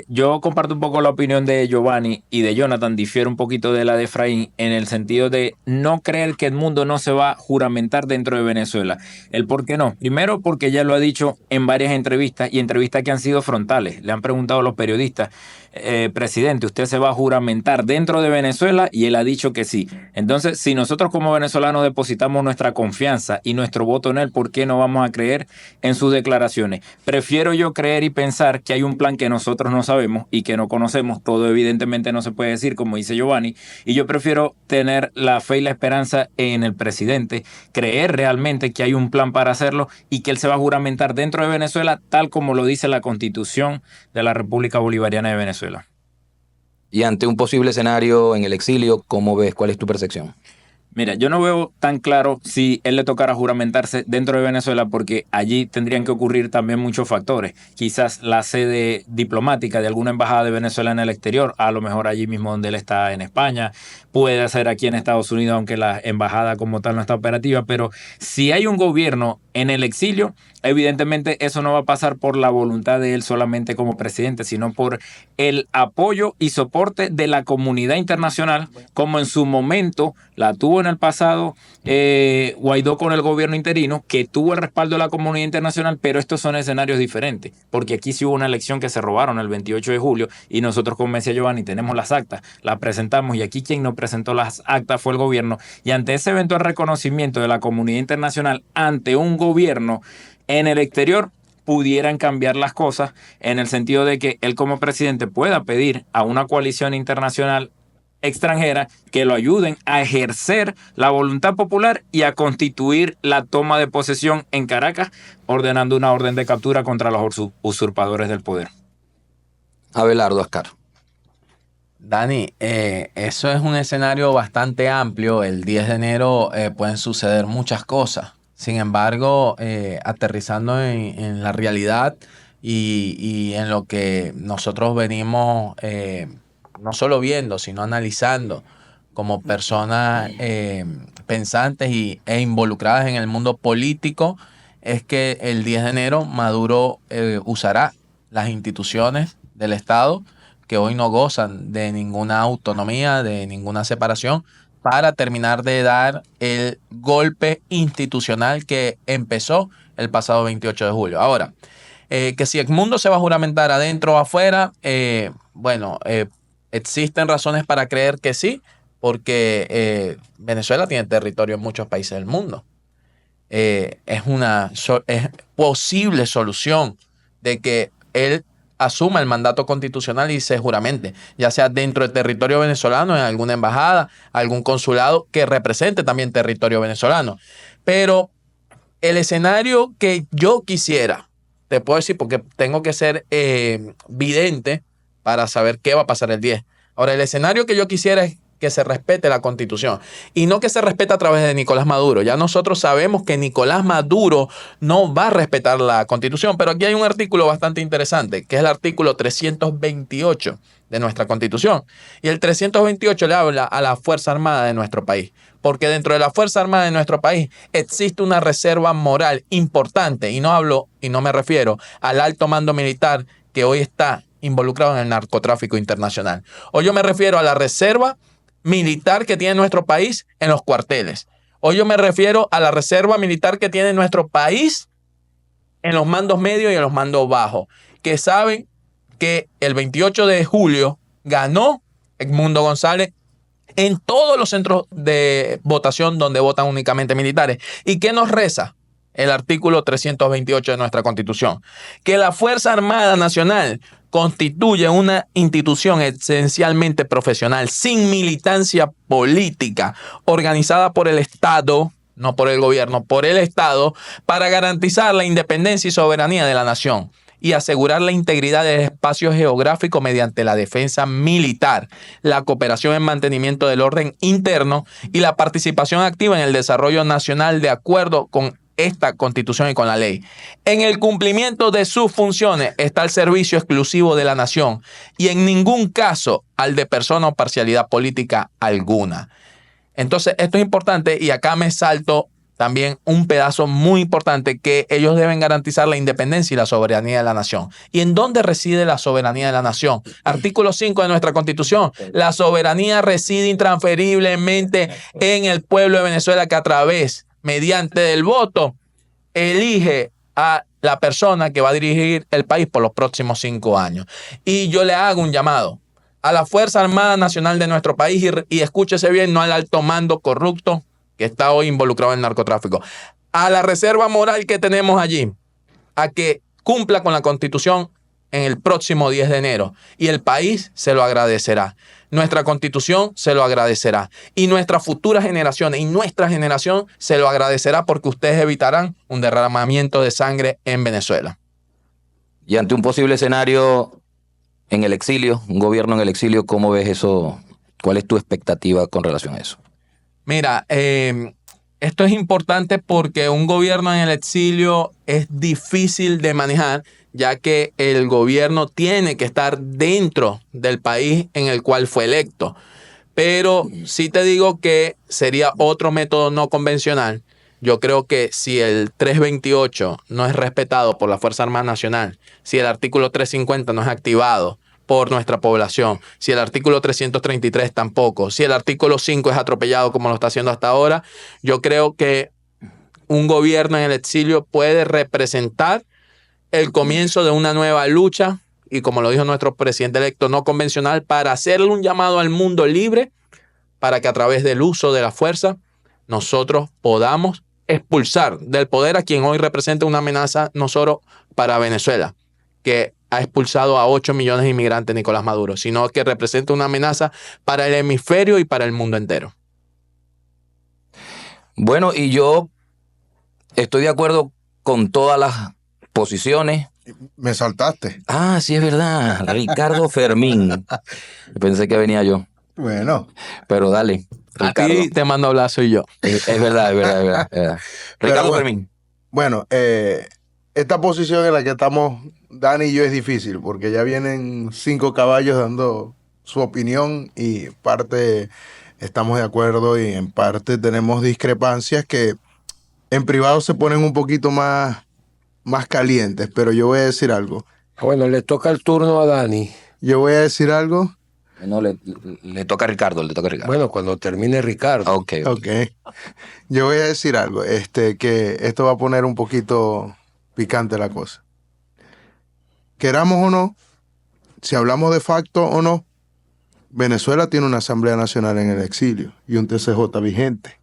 yo comparto un poco la opinión de Giovanni y de Jonathan, difiero un poquito de la de Efraín en el sentido de no creer que Edmundo no se va a juramentar dentro de Venezuela. ¿El por qué no? Primero porque ya lo ha dicho en varias entrevistas y entrevistas que han sido frontales. Le han preguntado a los periodistas, presidente, ¿usted se va a juramentar dentro de Venezuela? Y él ha dicho que sí. Entonces, si nosotros como venezolanos depositamos nuestra confianza y nuestro voto en él, ¿por qué no vamos a creer en sus declaraciones? Prefiero yo creer y pensar que hay un plan que nosotros no sabemos y que no conocemos. Todo evidentemente no se puede decir, como dice Giovanni, y yo prefiero tener la fe y la esperanza en el presidente, creer realmente que hay un plan para hacerlo y que él se va a juramentar dentro de Venezuela tal como lo dice la Constitución de la República Bolivariana de Venezuela.
Y ante un posible escenario en el exilio, ¿cómo ves? ¿Cuál es tu percepción?
Mira, yo no veo tan claro si él le tocara juramentarse dentro de Venezuela porque allí tendrían que ocurrir también muchos factores. Quizás la sede diplomática de alguna embajada de Venezuela en el exterior, a lo mejor allí mismo donde él está en España, puede ser aquí en Estados Unidos, aunque la embajada como tal no está operativa, pero si hay un gobierno en el exilio, evidentemente eso no va a pasar por la voluntad de él solamente como presidente, sino por el apoyo y soporte de la comunidad internacional, como en su momento la tuvo en el pasado Guaidó con el gobierno interino, que tuvo el respaldo de la comunidad internacional, pero estos son escenarios diferentes, porque aquí sí hubo una elección que se robaron el 28 de julio y nosotros, como decía Giovanni, tenemos las actas, las presentamos y aquí quien no presentó las actas fue el gobierno, y ante ese eventual reconocimiento de la comunidad internacional ante un gobierno en el exterior, pudieran cambiar las cosas en el sentido de que él como presidente pueda pedir a una coalición internacional extranjera que lo ayuden a ejercer la voluntad popular y a constituir la toma de posesión en Caracas, ordenando una orden de captura contra los usurpadores del poder.
Abelardo Ascar.
Dani, eso es un escenario bastante amplio. El 10 de enero pueden suceder muchas cosas. Sin embargo, aterrizando en la realidad y en lo que nosotros venimos no solo viendo, sino analizando como personas pensantes e involucradas en el mundo político, es que el 10 de enero Maduro usará las instituciones del Estado que hoy no gozan de ninguna autonomía, de ninguna separación, para terminar de dar el golpe institucional que empezó el pasado 28 de julio. Ahora, que si Edmundo se va a juramentar adentro o afuera, bueno, existen razones para creer que sí, porque Venezuela tiene territorio en muchos países del mundo. Es posible solución de que él asuma el mandato constitucional y se juramente, ya sea dentro del territorio venezolano, en alguna embajada, algún consulado que represente también territorio venezolano. Pero el escenario que yo quisiera, te puedo decir, porque tengo que ser vidente para saber qué va a pasar el 10. Ahora, el escenario que yo quisiera es que se respete la Constitución y no que se respete a través de Nicolás Maduro. Ya nosotros sabemos que Nicolás Maduro no va a respetar la Constitución, pero aquí hay un artículo bastante interesante, que es el artículo 328 de nuestra Constitución. Y el 328 le habla a la Fuerza Armada de nuestro país, porque dentro de la Fuerza Armada de nuestro país existe una reserva moral importante, y no hablo y no me refiero al alto mando militar que hoy está involucrado en el narcotráfico internacional. O yo me refiero a la reserva militar que tiene nuestro país en los cuarteles. Hoy yo me refiero a la reserva militar que tiene nuestro país en los mandos medios y en los mandos bajos, que saben que el 28 de julio ganó Edmundo González en todos los centros de votación donde votan únicamente militares. ¿Y qué nos reza el artículo 328 de nuestra Constitución? Que la Fuerza Armada Nacional constituye una institución esencialmente profesional, sin militancia política, organizada por el Estado, no por el gobierno, por el Estado, para garantizar la independencia y soberanía de la nación y asegurar la integridad del espacio geográfico mediante la defensa militar, la cooperación en mantenimiento del orden interno y la participación activa en el desarrollo nacional de acuerdo con esta Constitución y con la ley. En el cumplimiento de sus funciones está el servicio exclusivo de la nación y en ningún caso al de persona o parcialidad política alguna. Entonces, esto es importante y acá me salto también un pedazo muy importante, que ellos deben garantizar la independencia y la soberanía de la nación. ¿Y en dónde reside la soberanía de la nación? Artículo 5 de nuestra Constitución. La soberanía reside intransferiblemente en el pueblo de Venezuela, que a través, mediante del voto, elige a la persona que va a dirigir el país por los próximos 5 años. Y yo le hago un llamado a la Fuerza Armada Nacional de nuestro país y escúchese bien, no al alto mando corrupto que está hoy involucrado en el narcotráfico, a la reserva moral que tenemos allí, a que cumpla con la Constitución en el próximo 10 de enero y el país se lo agradecerá. Nuestra Constitución se lo agradecerá y nuestras futuras generaciones y nuestra generación se lo agradecerá, porque ustedes evitarán un derramamiento de sangre en Venezuela.
Y ante un posible escenario en el exilio, un gobierno en el exilio, ¿cómo ves eso? ¿Cuál es tu expectativa con relación a eso?
Mira, esto es importante porque un gobierno en el exilio es difícil de manejar, ya que el gobierno tiene que estar dentro del país en el cual fue electo. Pero sí te digo que sería otro método no convencional. Yo creo que si el 328 no es respetado por la Fuerza Armada Nacional, si el artículo 350 no es activado por nuestra población, si el artículo 333 tampoco, si el artículo 5 es atropellado como lo está haciendo hasta ahora, yo creo que un gobierno en el exilio puede representar el comienzo de una nueva lucha, y como lo dijo nuestro presidente electo, no convencional, para hacerle un llamado al mundo libre, para que a través del uso de la fuerza nosotros podamos expulsar del poder a quien hoy representa una amenaza no solo para Venezuela, que ha expulsado a 8 millones de inmigrantes Nicolás Maduro, sino que representa una amenaza para el hemisferio y para el mundo entero.
Bueno, y yo estoy de acuerdo con todas las posiciones
Me saltaste.
Ah, sí, es verdad. Ricardo Fermín. Pensé que venía yo.
Bueno,
Pero dale,
A
Ricardo.
ti te mando a hablar, soy yo.
Es verdad, es verdad, es verdad, es verdad.
Pero
Ricardo
bueno.
Fermín.
bueno, esta posición en la que estamos Dani y yo es difícil porque ya vienen 5 caballos dando su opinión y parte estamos de acuerdo y en parte tenemos discrepancias que en privado se ponen un poquito más calientes, pero yo voy a decir algo.
Bueno, le toca el turno a Dani.
Yo voy a decir algo.
No, le toca a Ricardo, le toca a Ricardo.
Bueno, cuando termine Ricardo.
Ok.
Ok. Yo voy a decir algo, que esto va a poner un poquito picante la cosa. Queramos o no, si hablamos de facto o no, Venezuela tiene una Asamblea Nacional en el exilio y un TCJ vigente.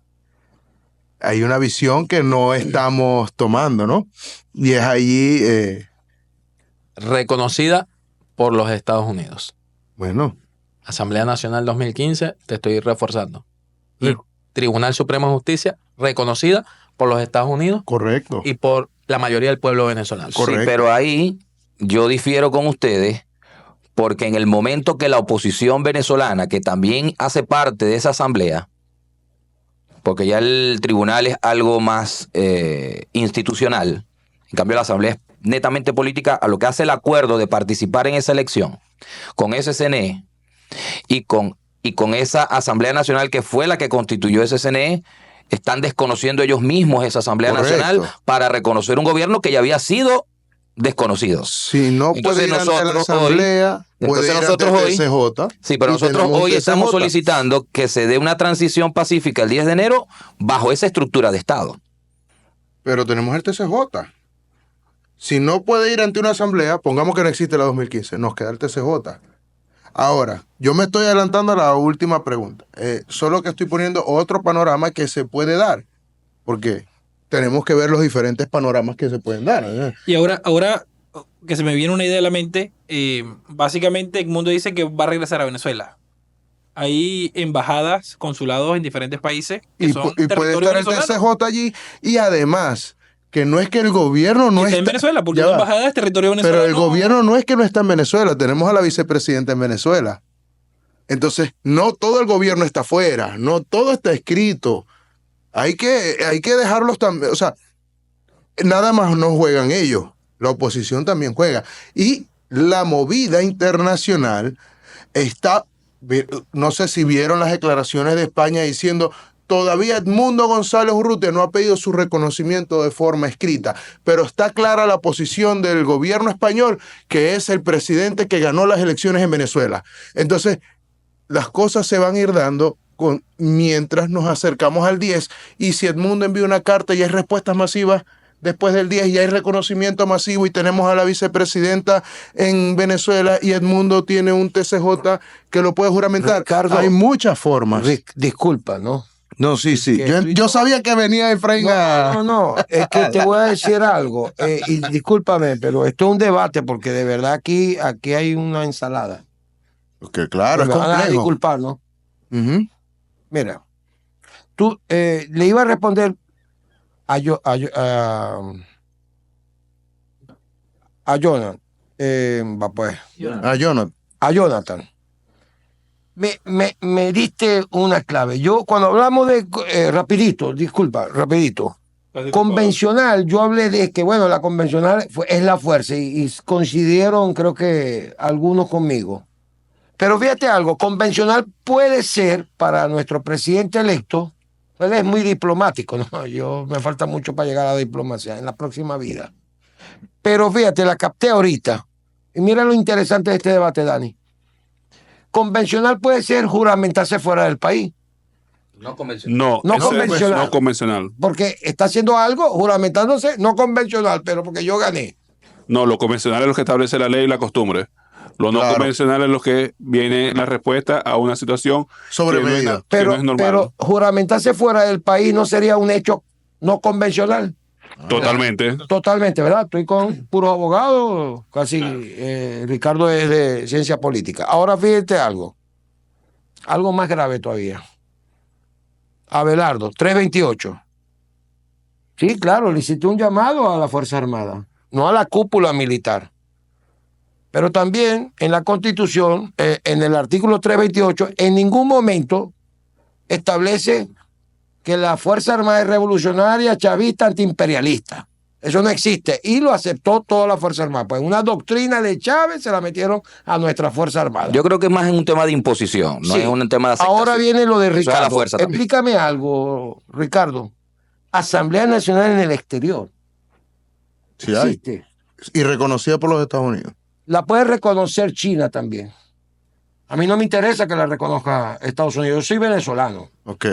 Hay una visión que no estamos tomando, ¿no? Y es allí,
Reconocida por los Estados Unidos.
bueno,
Asamblea Nacional 2015, te estoy reforzando. Y Tribunal Supremo de Justicia, reconocida por los Estados Unidos
correcto.
y por la mayoría del pueblo venezolano.
Correcto.
Sí, pero ahí yo difiero con ustedes porque en el momento que la oposición venezolana, que también hace parte de esa asamblea, porque ya el tribunal es algo más institucional, en cambio la asamblea es netamente política, a lo que hace el acuerdo de participar en esa elección con ese CNE y con esa Asamblea Nacional que fue la que constituyó ese CNE, están desconociendo ellos mismos esa Asamblea
Correcto.
Nacional para reconocer un gobierno que ya había sido desconocido.
Si no
Entonces
puede ir ante la
nosotros
Asamblea, puede ir ante el TCJ.
Sí, pero
y
nosotros
tenemos un
hoy estamos
TCJ.
solicitando que se dé una transición pacífica el 10 de enero bajo esa estructura de Estado.
Pero tenemos el TCJ. Si no puede ir ante una asamblea, pongamos que no existe la 2015, nos queda el TCJ. Ahora, yo me estoy adelantando a la última pregunta. Solo que estoy poniendo otro panorama que se puede dar, porque tenemos que ver los diferentes panoramas que se pueden dar.
Y ahora que se me viene una idea a la mente, básicamente el mundo dice que va a regresar a Venezuela. Hay embajadas, consulados en diferentes países que
Y,
son
y puede
territorio
estar el
venezolano.
TCJ allí, y además, que no es que el gobierno no
Que está en Venezuela, porque una embajada es territorio venezolano.
Pero el gobierno no es que no está en Venezuela, tenemos a la vicepresidenta en Venezuela. Entonces, no todo el gobierno está afuera, no todo está escrito. Hay que dejarlos también, o sea, nada más no juegan ellos, la oposición también juega. Y la movida internacional está, no sé si vieron las declaraciones de España diciendo, todavía Edmundo González Urrutia no ha pedido su reconocimiento de forma escrita, pero está clara la posición del gobierno español, que es el presidente que ganó las elecciones en Venezuela. Entonces, las cosas se van a ir dando mientras nos acercamos al 10, y si Edmundo envía una carta y hay respuestas masivas después del 10 y hay reconocimiento masivo y tenemos a la vicepresidenta en Venezuela y Edmundo tiene un TCJ que lo puede juramentar.
Ricardo,
hay muchas formas.
Disculpa, ¿no?
No, sí.
Que
Yo sabía que venía Efraín a...
No, es que te voy a decir algo, y discúlpame, pero esto es un debate porque de verdad aquí hay una ensalada.
Porque claro,
Me
es
van a
complejo.
disculpar, ¿no?
Ujú.
Mira, tú le iba a responder a Jonathan, pues, a Jonathan. Me diste una clave. Yo cuando hablamos de rapidito, convencional, yo hablé de que bueno, la convencional es la fuerza y coincidieron creo que algunos conmigo. Pero fíjate algo, convencional puede ser para nuestro presidente electo, él es muy diplomático, ¿no? Yo me falta mucho para llegar a la diplomacia en la próxima vida. Pero fíjate, la capté ahorita. Y mira lo interesante de este debate, Dani. Convencional puede ser juramentarse fuera del país.
No convencional.
No
convencional.
No convencional.
Porque está haciendo algo juramentándose, no convencional, pero porque yo gané.
No, lo convencional es lo que establece la ley y la costumbre. Lo no
Claro.
convencional es lo que viene la respuesta a una situación
Sobrevenido.
que no es normal.
Pero juramentarse fuera del país no sería un hecho no convencional.
Totalmente.
Totalmente, ¿verdad? Estoy con puros abogados, casi Ricardo es de ciencia política. Ahora fíjate algo más grave todavía. Abelardo, 328. Sí, claro, le hiciste un llamado a la Fuerza Armada. no a la cúpula militar. Pero también en la Constitución, en el artículo 328, en ningún momento establece que la Fuerza Armada es revolucionaria, chavista, antiimperialista. Eso no existe. Y lo aceptó toda la Fuerza Armada. Pues una doctrina de Chávez se la metieron a nuestra Fuerza Armada.
Yo creo que es más un tema de imposición, no
Sí.
es un tema de aceptación.
Ahora viene lo de
Eso es
Ricardo.
la fuerza también.
Explícame algo, Ricardo. Asamblea Nacional en el exterior.
Sí hay.
Existe.
Y reconocida por los Estados Unidos.
La puede reconocer China también. A mí no me interesa que la reconozca Estados Unidos. Yo soy venezolano.
Ok.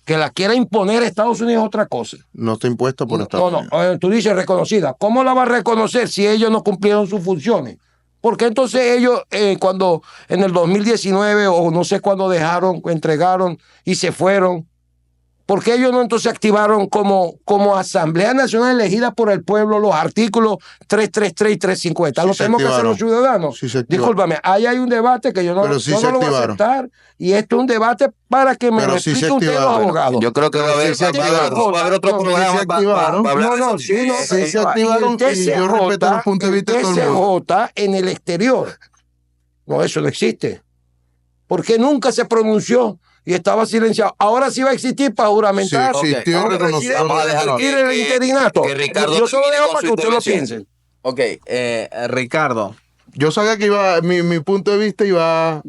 Que la quiera imponer Estados Unidos es otra cosa.
No está impuesta por Estados Unidos.
No, tú dices reconocida. ¿Cómo la va a reconocer si ellos no cumplieron sus funciones? Porque entonces ellos, cuando en el 2019 o no sé cuándo dejaron, entregaron y se fueron, ¿por qué ellos no entonces activaron como Asamblea Nacional elegida por el pueblo los artículos 333 y 350?
Sí
¿Lo
se
tenemos que hacer
activaron.
los ciudadanos?
Sí se activaron.
Discúlpame, ahí hay un debate que yo no,
Pero sí
yo
se
no lo voy a
activaron.
aceptar y esto es un debate para que me
Pero
lo
sí se
expliquen ustedes los
activaron.
abogados.
Yo creo que va a haber,
Sí se activaron.
va a haber otro
No, sí
programa
se activaron.
para hablar de
No,
eso.
sí, no,
Sí se activaron y yo respeto los puntos de vista de todo el mundo.
TCJ en el exterior. No, eso no existe. Porque nunca se pronunció y estaba silenciado. Ahora sí va a existir para juramentar.
Sí, sí, tío,
Ahora
reconocido.
decide-
Vamos a dejar
decide
que-
el interinato.
que Ricardo
Yo solo
termine
dejo
con
para
su
que ustedes lo
intervención.
piensen.
Ok, Ricardo,
Yo sabía que iba, mi punto de vista iba a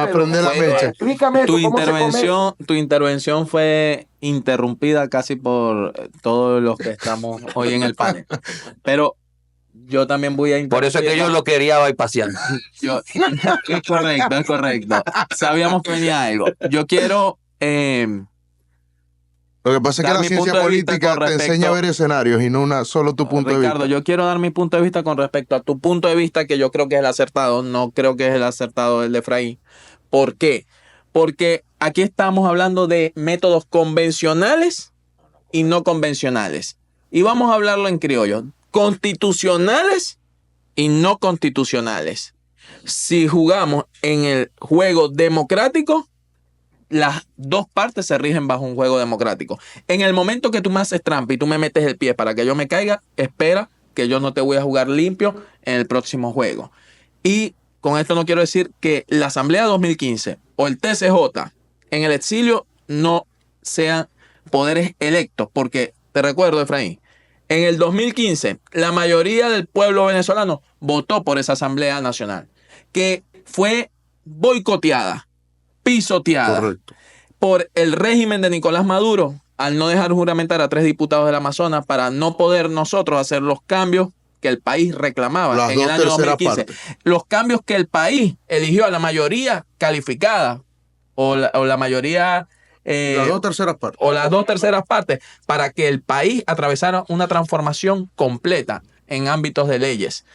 pero
prender la mecha.
Explícame
tu
esto, ¿cómo
tu intervención fue interrumpida casi por todos los que estamos hoy en el panel. Pero yo también voy a
Por eso es que yo lo quería bypassar.
Es correcto, es correcto. Sabíamos que venía algo. Yo quiero
Lo que pasa es que
dar
la
mi
ciencia
punto de vista
política
con
te enseña a
respecto-
ver escenarios y no solo tu punto de
Ricardo,
vista.
yo quiero dar mi punto de vista con respecto a tu punto de vista, que yo creo que es el acertado. No creo que es el acertado el de Efraín. ¿Por qué? Porque aquí estamos hablando de métodos convencionales y no convencionales. Y vamos a hablarlo en criollo. Constitucionales y no constitucionales. Si jugamos en el juego democrático, las dos partes se rigen bajo un juego democrático. En el momento que tú me haces trampa y tú me metes el pie para que yo me caiga, espera que yo no te voy a jugar limpio en el próximo juego. Y con esto no quiero decir que la Asamblea 2015 o el TCJ en el exilio no sean poderes electos, porque te recuerdo, Efraín, en el 2015 la mayoría del pueblo venezolano votó por esa Asamblea Nacional, que fue boicoteada, pisoteada
Correcto.
por el régimen de Nicolás Maduro al no dejar juramentar a 3 diputados del Amazonas para no poder nosotros hacer los cambios que el país reclamaba
Las
en el
dos
año
terceras
2015.
partes.
Los cambios que el país eligió a la mayoría calificada o la mayoría
Las dos terceras partes.
o las 2/3 partes para que el país atravesara una transformación completa en ámbitos de leyes.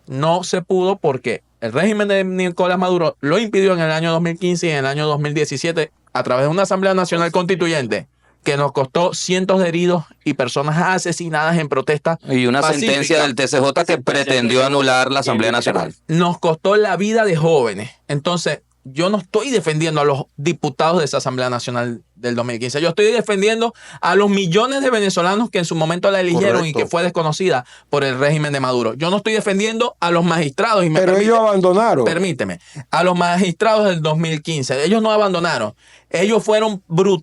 No se pudo porque el régimen de Nicolás Maduro lo impidió en el año 2015 y en el año 2017 a través de una Asamblea Nacional Constituyente que nos costó cientos de heridos y personas asesinadas en protesta.
Y una
pacífica.
sentencia del TCJ que pretendió anular la Asamblea Nacional.
Nos costó la vida de jóvenes. Entonces, yo no estoy defendiendo a los diputados de esa Asamblea Nacional del 2015. Yo estoy defendiendo a los millones de venezolanos que en su momento la eligieron
Correcto.
y que fue desconocida por el régimen de Maduro. Yo no estoy defendiendo a los magistrados. Y me
Pero
permite-
ellos abandonaron.
Permíteme, a los magistrados del 2015. Ellos no abandonaron. Ellos fueron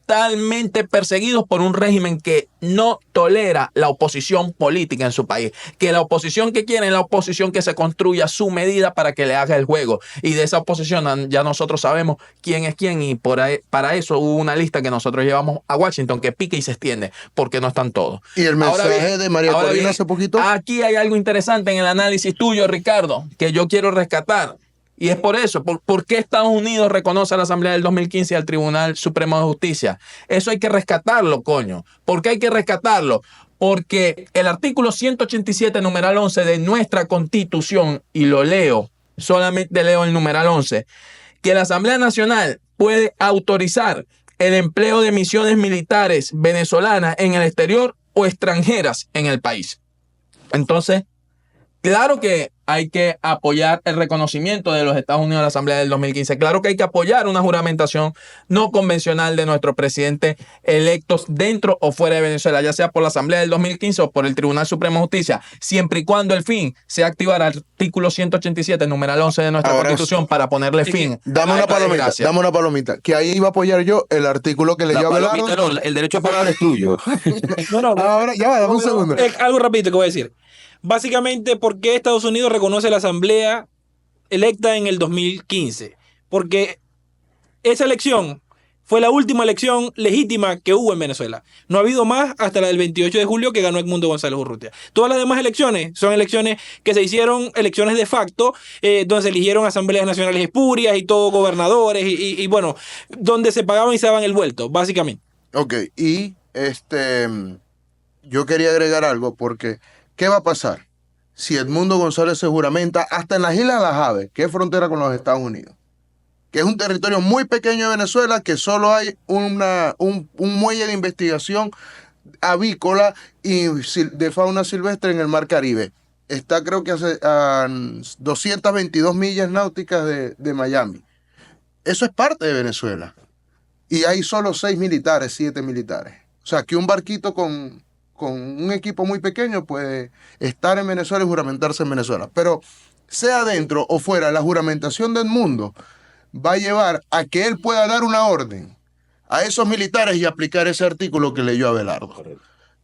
brutalmente perseguidos por un régimen que no tolera la oposición política en su país. Que la oposición que quiere es la oposición que se construya a su medida para que le haga el juego. Y de esa oposición ya nosotros sabemos quién es quién y para eso hubo una lista que nosotros llevamos a Washington que pica y se extiende porque no están todos.
Y el
Ahora
mensaje
bien,
de María
ahora
Corina
bien,
hace poquito.
Aquí hay algo interesante en el análisis tuyo, Ricardo, que yo quiero rescatar. Y es por eso, ¿por qué Estados Unidos reconoce a la Asamblea del 2015 y al Tribunal Supremo de Justicia? Eso hay que rescatarlo, coño. ¿Por qué hay que rescatarlo? Porque el artículo 187, numeral 11 de nuestra Constitución, y lo leo, solamente leo el numeral 11, que la Asamblea Nacional puede autorizar el empleo de misiones militares venezolanas en el exterior o extranjeras en el país. Entonces, claro que hay que apoyar el reconocimiento de los Estados Unidos a la Asamblea del 2015. Claro que hay que apoyar una juramentación no convencional de nuestros presidentes electos dentro o fuera de Venezuela, ya sea por la Asamblea del 2015 o por el Tribunal Supremo de Justicia, siempre y cuando el fin sea activar el artículo 187, numeral 11 de nuestra
Ahora
Constitución para ponerle fin.
Dame
a
una
esta
palomita,
desgracia.
dame una palomita. Que ahí iba a apoyar yo el artículo que
La
leyó
palomita
Abelardo.
no, el derecho a pagar es tuyo.
No.
Ahora, ya va, dame un segundo.
Algo rapidito que voy a decir. Básicamente, ¿por qué Estados Unidos reconoce la asamblea electa en el 2015? Porque esa elección fue la última elección legítima que hubo en Venezuela. No ha habido más hasta la del 28 de julio que ganó Edmundo González Urrutia. Todas las demás elecciones son elecciones que se hicieron, elecciones de facto, donde se eligieron asambleas nacionales espurias y todos gobernadores y bueno, donde se pagaban y se daban el vuelto, básicamente.
Ok, y yo quería agregar algo porque ¿qué va a pasar si Edmundo González se juramenta hasta en las Islas de las Aves, que es frontera con los Estados Unidos? Que es un territorio muy pequeño de Venezuela, que solo hay un muelle de investigación avícola y de fauna silvestre en el Mar Caribe. Está creo que a 222 millas náuticas de Miami. Eso es parte de Venezuela. Y hay solo 6 militares, 7 militares. O sea, que un barquito con un equipo muy pequeño puede estar en Venezuela y juramentarse en Venezuela. Pero sea dentro o fuera, la juramentación del mundo va a llevar a que él pueda dar una orden a esos militares y aplicar ese artículo que leyó Abelardo.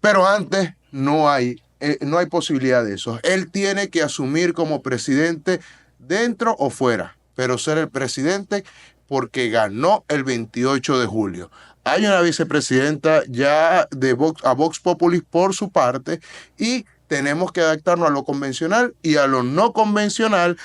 Pero antes no hay posibilidad de eso. Él tiene que asumir como presidente dentro o fuera, pero ser el presidente porque ganó el 28 de julio. Hay una vicepresidenta ya a Vox Populi por su parte y tenemos que adaptarnos a lo convencional y a lo no convencional,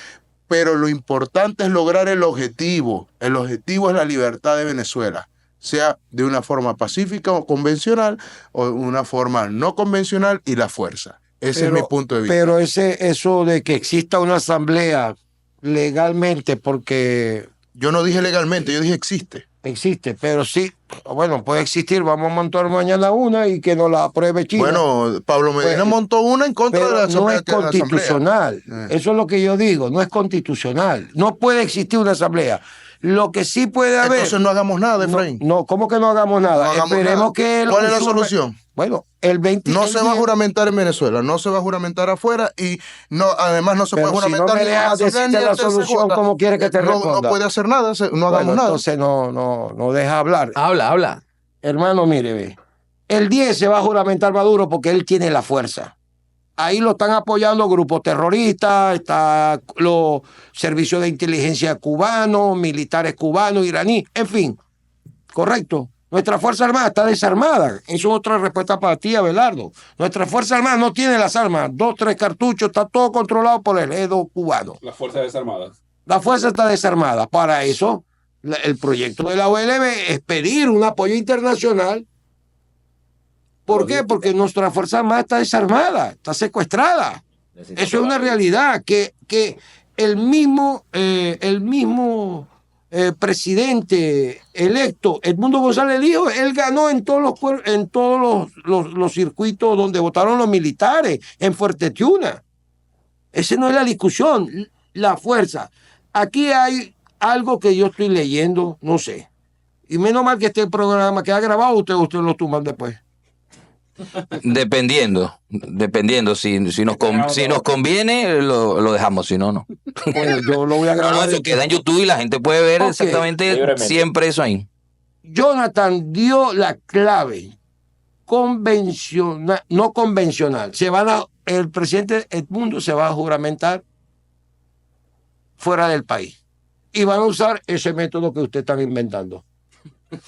pero lo importante es lograr el objetivo. El objetivo es la libertad de Venezuela, sea de una forma pacífica o convencional o una forma no convencional y la fuerza. Ese es mi punto de vista.
Pero eso de que exista una asamblea legalmente, porque
Yo no dije legalmente, yo dije existe.
existe, pero sí, bueno, puede existir, vamos a montar mañana una y que nos la apruebe China.
Bueno, Pablo Medina
Pues,
montó una en contra de
pero
la
no
asamblea.
es constitucional. Eso es lo que yo digo, no es constitucional. No puede existir una asamblea. Lo que sí puede haber...
Entonces no hagamos nada, Efraín.
No, ¿cómo que no hagamos nada?
No hagamos
Esperemos
nada.
que... él
¿Cuál es la
usurpe-
solución?
Bueno, el 20...
No
el
se va a
día-
juramentar en Venezuela, no se va a juramentar afuera y no, además no se
Pero
puede
si no
juramentar
me
ni en la
dejas
asamblea
decirte
ni
la
en
solución,
TCJ.
¿cómo quieres que te
No
responda?
puede hacer nada, no hagamos
Bueno,
nada.
entonces no deja hablar.
Habla.
Hermano, mire, ve. El 10 se va a juramentar Maduro porque él tiene la fuerza. Ahí lo están apoyando grupos terroristas, está los servicios de inteligencia cubanos, militares cubanos, iraníes, en fin. Correcto. Nuestra Fuerza Armada está desarmada. Eso es otra respuesta para ti, Abelardo. Nuestra Fuerza Armada no tiene las armas. 2, 3 cartuchos, está todo controlado por el ejército cubano.
Las Fuerzas Desarmadas.
La fuerza está desarmada. Para eso, el proyecto de la OLB es pedir un apoyo internacional. ¿Por qué? Porque nuestra Fuerza Armada está desarmada, está secuestrada. Eso es una realidad que el mismo presidente electo, Edmundo González dijo, él ganó en todos los circuitos donde votaron los militares, en Fuerte Tiuna. Esa no es la discusión, la fuerza. Aquí hay algo que yo estoy leyendo, no sé. Y menos mal que este programa queda grabado, ustedes lo tumban después.
Dependiendo. Si nos conviene, lo dejamos, si no, no.
Bueno, yo lo voy a
No,
grabar.
eso queda en YouTube y la gente puede ver
Ok.
exactamente
Libremente.
siempre eso ahí.
Jonathan dio la clave convencional, no convencional. El presidente Edmundo se va a juramentar fuera del país. Y van a usar ese método que ustedes están inventando.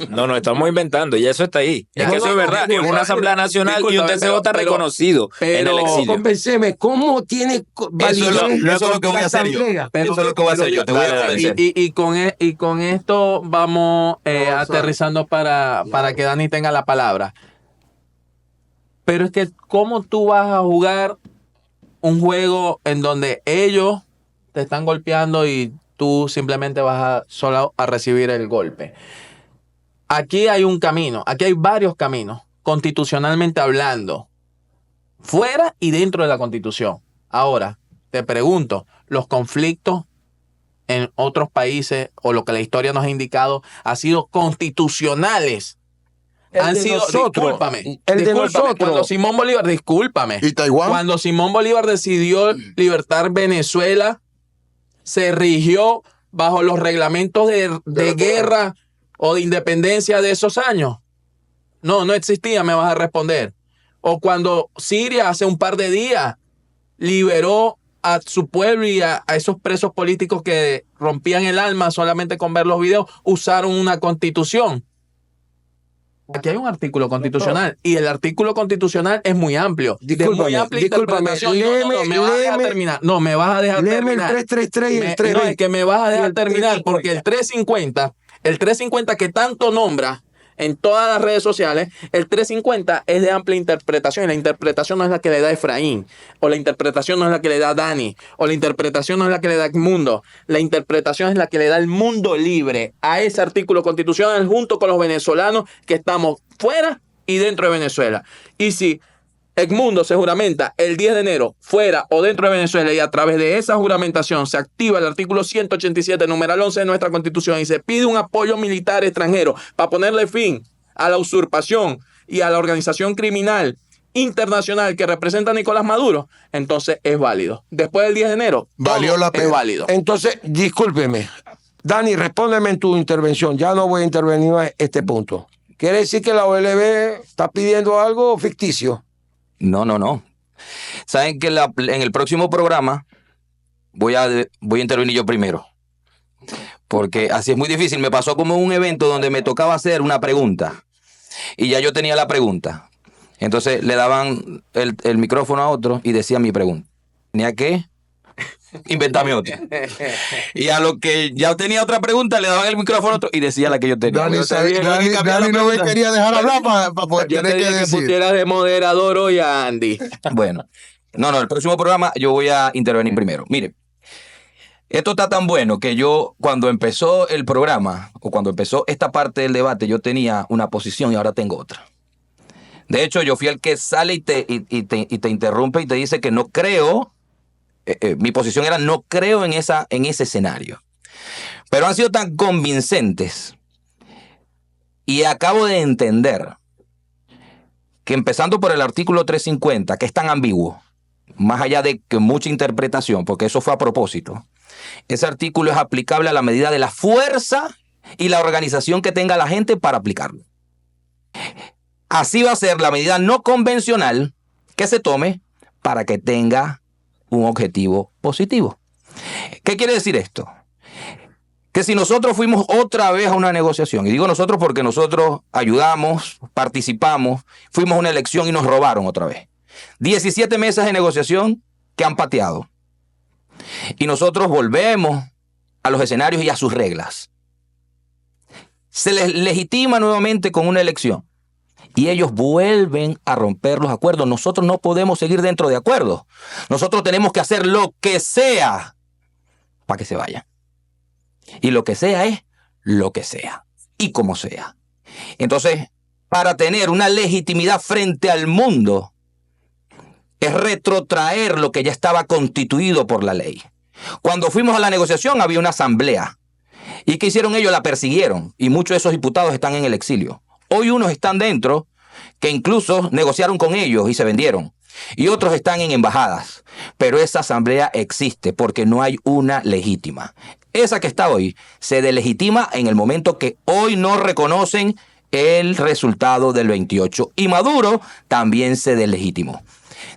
No, estamos inventando, y eso está ahí. Es que eso es verdad, es una Asamblea Nacional y un TCJ reconocido en el exilio.
Convenceme, ¿cómo tiene validez
Eso es lo que voy a
la
hacer yo.
asamblea?
Eso es lo que voy a hacer yo. Te voy a convencer.
Y con esto vamos aterrizando para que Dani tenga la palabra. Pero es que, ¿cómo tú vas a jugar un juego en donde ellos te están golpeando y tú simplemente vas solo a recibir el golpe? Aquí hay un camino, aquí hay varios caminos, constitucionalmente hablando, fuera y dentro de la Constitución. Ahora, te pregunto, los conflictos en otros países o lo que la historia nos ha indicado ha sido constitucionales. Han sido, discúlpame, cuando Simón Bolívar, discúlpame,
¿Y Taiwán?
cuando Simón Bolívar decidió libertar Venezuela, se rigió bajo los reglamentos de guerra o de independencia de esos años. No existía, me vas a responder. O cuando Siria hace un par de días liberó a su pueblo y a esos presos políticos que rompían el alma solamente con ver los videos, usaron una constitución. Aquí hay un artículo constitucional y el artículo constitucional es muy amplio. De muy amplia interpretación. Me vas a dejar terminar. No, me vas a dejar
Léeme
terminar.
el 333 y el 3.
No, es que me vas a dejar terminar porque el 350 que tanto nombra en todas las redes sociales, el 350 es de amplia interpretación y la interpretación no es la que le da Efraín, o la interpretación no es la que le da Dani, o la interpretación no es la que le da Edmundo, la interpretación es la que le da el mundo libre a ese artículo constitucional junto con los venezolanos que estamos fuera y dentro de Venezuela. Y si Edmundo se juramenta el 10 de enero fuera o dentro de Venezuela y a través de esa juramentación se activa el artículo 187, numeral 11 de nuestra Constitución y se pide un apoyo militar extranjero para ponerle fin a la usurpación y a la organización criminal internacional que representa a Nicolás Maduro, entonces es válido. Después del 10 de enero,
Valió la pena.
es válido.
Entonces, discúlpeme. Dani, respóndeme en tu intervención. Ya no voy a intervenir en este punto. ¿Quiere decir que la OLB está pidiendo algo ficticio?
No. Saben que en el próximo programa voy a intervenir yo primero. Porque así es muy difícil. Me pasó como un evento donde me tocaba hacer una pregunta. Y ya yo tenía la pregunta. Entonces le daban el micrófono a otro y decía mi pregunta. ¿Tenía qué? Inventarme otra. Y a lo que ya tenía otra pregunta, le daban el micrófono a otro y decía la que yo tenía.
Dani
Dani
no me quería dejar hablar para poder
Yo
tener
te
que
dije que
decir.
pusieras de moderador hoy a Andy.
Bueno, no, el próximo programa yo voy a intervenir primero. Mire, esto está tan bueno que yo cuando empezó el programa o cuando empezó esta parte del debate yo tenía una posición y ahora tengo otra. De hecho, yo fui el que sale y te interrumpe y te dice que no creo. Mi posición era no creo en ese escenario. Pero han sido tan convincentes y acabo de entender que empezando por el artículo 350, que es tan ambiguo, más allá de que mucha interpretación, porque eso fue a propósito, ese artículo es aplicable a la medida de la fuerza y la organización que tenga la gente para aplicarlo. Así va a ser la medida no convencional que se tome para que tenga un objetivo positivo. ¿Qué quiere decir esto? Que si nosotros fuimos otra vez a una negociación, y digo nosotros porque nosotros ayudamos, participamos, fuimos a una elección y nos robaron otra vez. 17 mesas de negociación que han pateado. Y nosotros volvemos a los escenarios y a sus reglas. Se les legitima nuevamente con una elección. Y ellos vuelven a romper los acuerdos. Nosotros no podemos seguir dentro de acuerdos. Nosotros tenemos que hacer lo que sea para que se vayan. Y lo que sea es lo que sea. Y como sea. Entonces, para tener una legitimidad frente al mundo, es retrotraer lo que ya estaba constituido por la ley. Cuando fuimos a la negociación había una asamblea. ¿Y qué hicieron ellos? La persiguieron. Y muchos de esos diputados están en el exilio. Hoy unos están dentro, que incluso negociaron con ellos y se vendieron. Y otros están en embajadas. Pero esa asamblea existe porque no hay una legítima. Esa que está hoy se delegitima en el momento que hoy no reconocen el resultado del 28. Y Maduro también se delegitimó.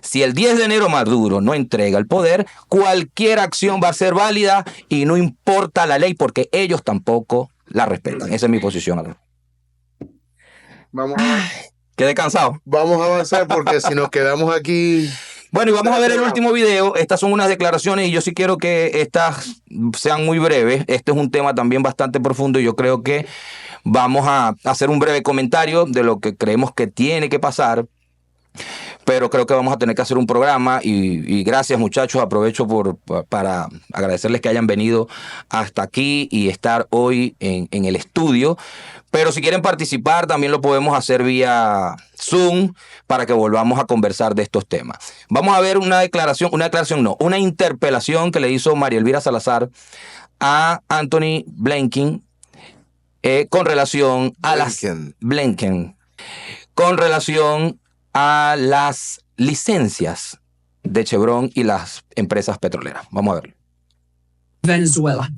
Si el 10 de enero Maduro no entrega el poder, cualquier acción va a ser válida y no importa la ley porque ellos tampoco la respetan. Esa es mi posición. Quedé cansado.
Vamos a avanzar porque si nos quedamos aquí...
Bueno, y vamos a ver el último video. Estas son unas declaraciones y yo sí quiero que estas sean muy breves. Este es un tema también bastante profundo y yo creo que vamos a hacer un breve comentario de lo que creemos que tiene que pasar. Pero creo que vamos a tener que hacer un programa y gracias muchachos, aprovecho para agradecerles que hayan venido hasta aquí y estar hoy en el estudio, Pero si quieren participar, también lo podemos hacer vía Zoom para que volvamos a conversar de estos temas. Vamos a ver una interpelación que le hizo María Elvira Salazar a Anthony Blinken con relación a con relación a las licencias de Chevron y las empresas petroleras. Vamos a verlo.
Venezuela.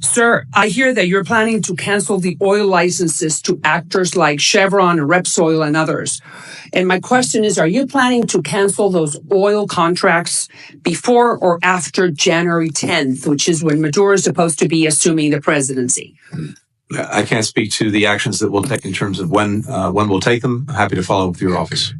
Sir, I hear that you're planning to cancel the oil licenses to actors like Chevron, Repsol, and others. And my question is, are you planning to cancel those oil contracts before or after January 10th, which is when Maduro is supposed to be assuming the presidency?
I can't speak to the actions that we'll take in terms of when we'll take them. I'm happy to follow up with your office.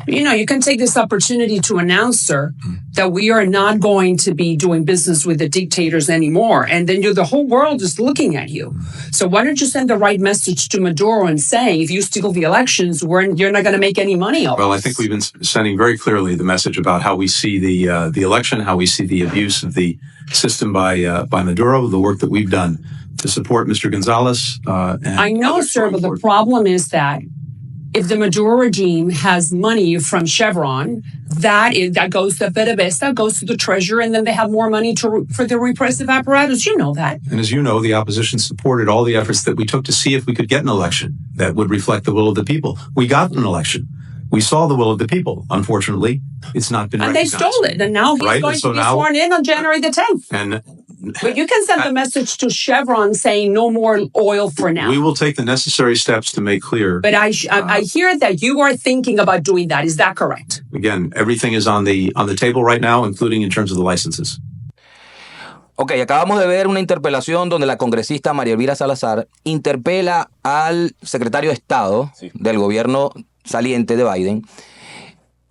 You know, you can take this opportunity to announce, sir, that we are not going to be doing business with the dictators anymore. And then the whole world is looking at you. So why don't you send the right message to Maduro and saying, if you steal the elections, you're not going to make any money off
Well, I think we've been sending very clearly the message about how we see the election, how we see the abuse of the system by Maduro, the work that we've done to support Mr. Gonzalez. And
I know, sir, but the problem is that if the Maduro regime has money from Chevron, that goes to PDVSA, goes to the treasury, and then they have more money for the repressive apparatus. You know that.
And as you know, the opposition supported all the efforts that we took to see if we could get an election that would reflect the will of the people. We got an election. We saw the will of the people. Unfortunately, it's not been
and
recognized.
they stole it. And now he's going to be sworn in on January the 10th.
And
But you can send the message to Chevron saying no more oil for now.
we will take the necessary steps to make clelear.
But I hear that you are thinking about doing that. Is that correct?
Again, everything is on the table right now, including in terms of the licenses.
Ok, acabamos de ver una interpelación donde la congresista María Elvira Salazar interpela al secretario de Estado del gobierno saliente de Biden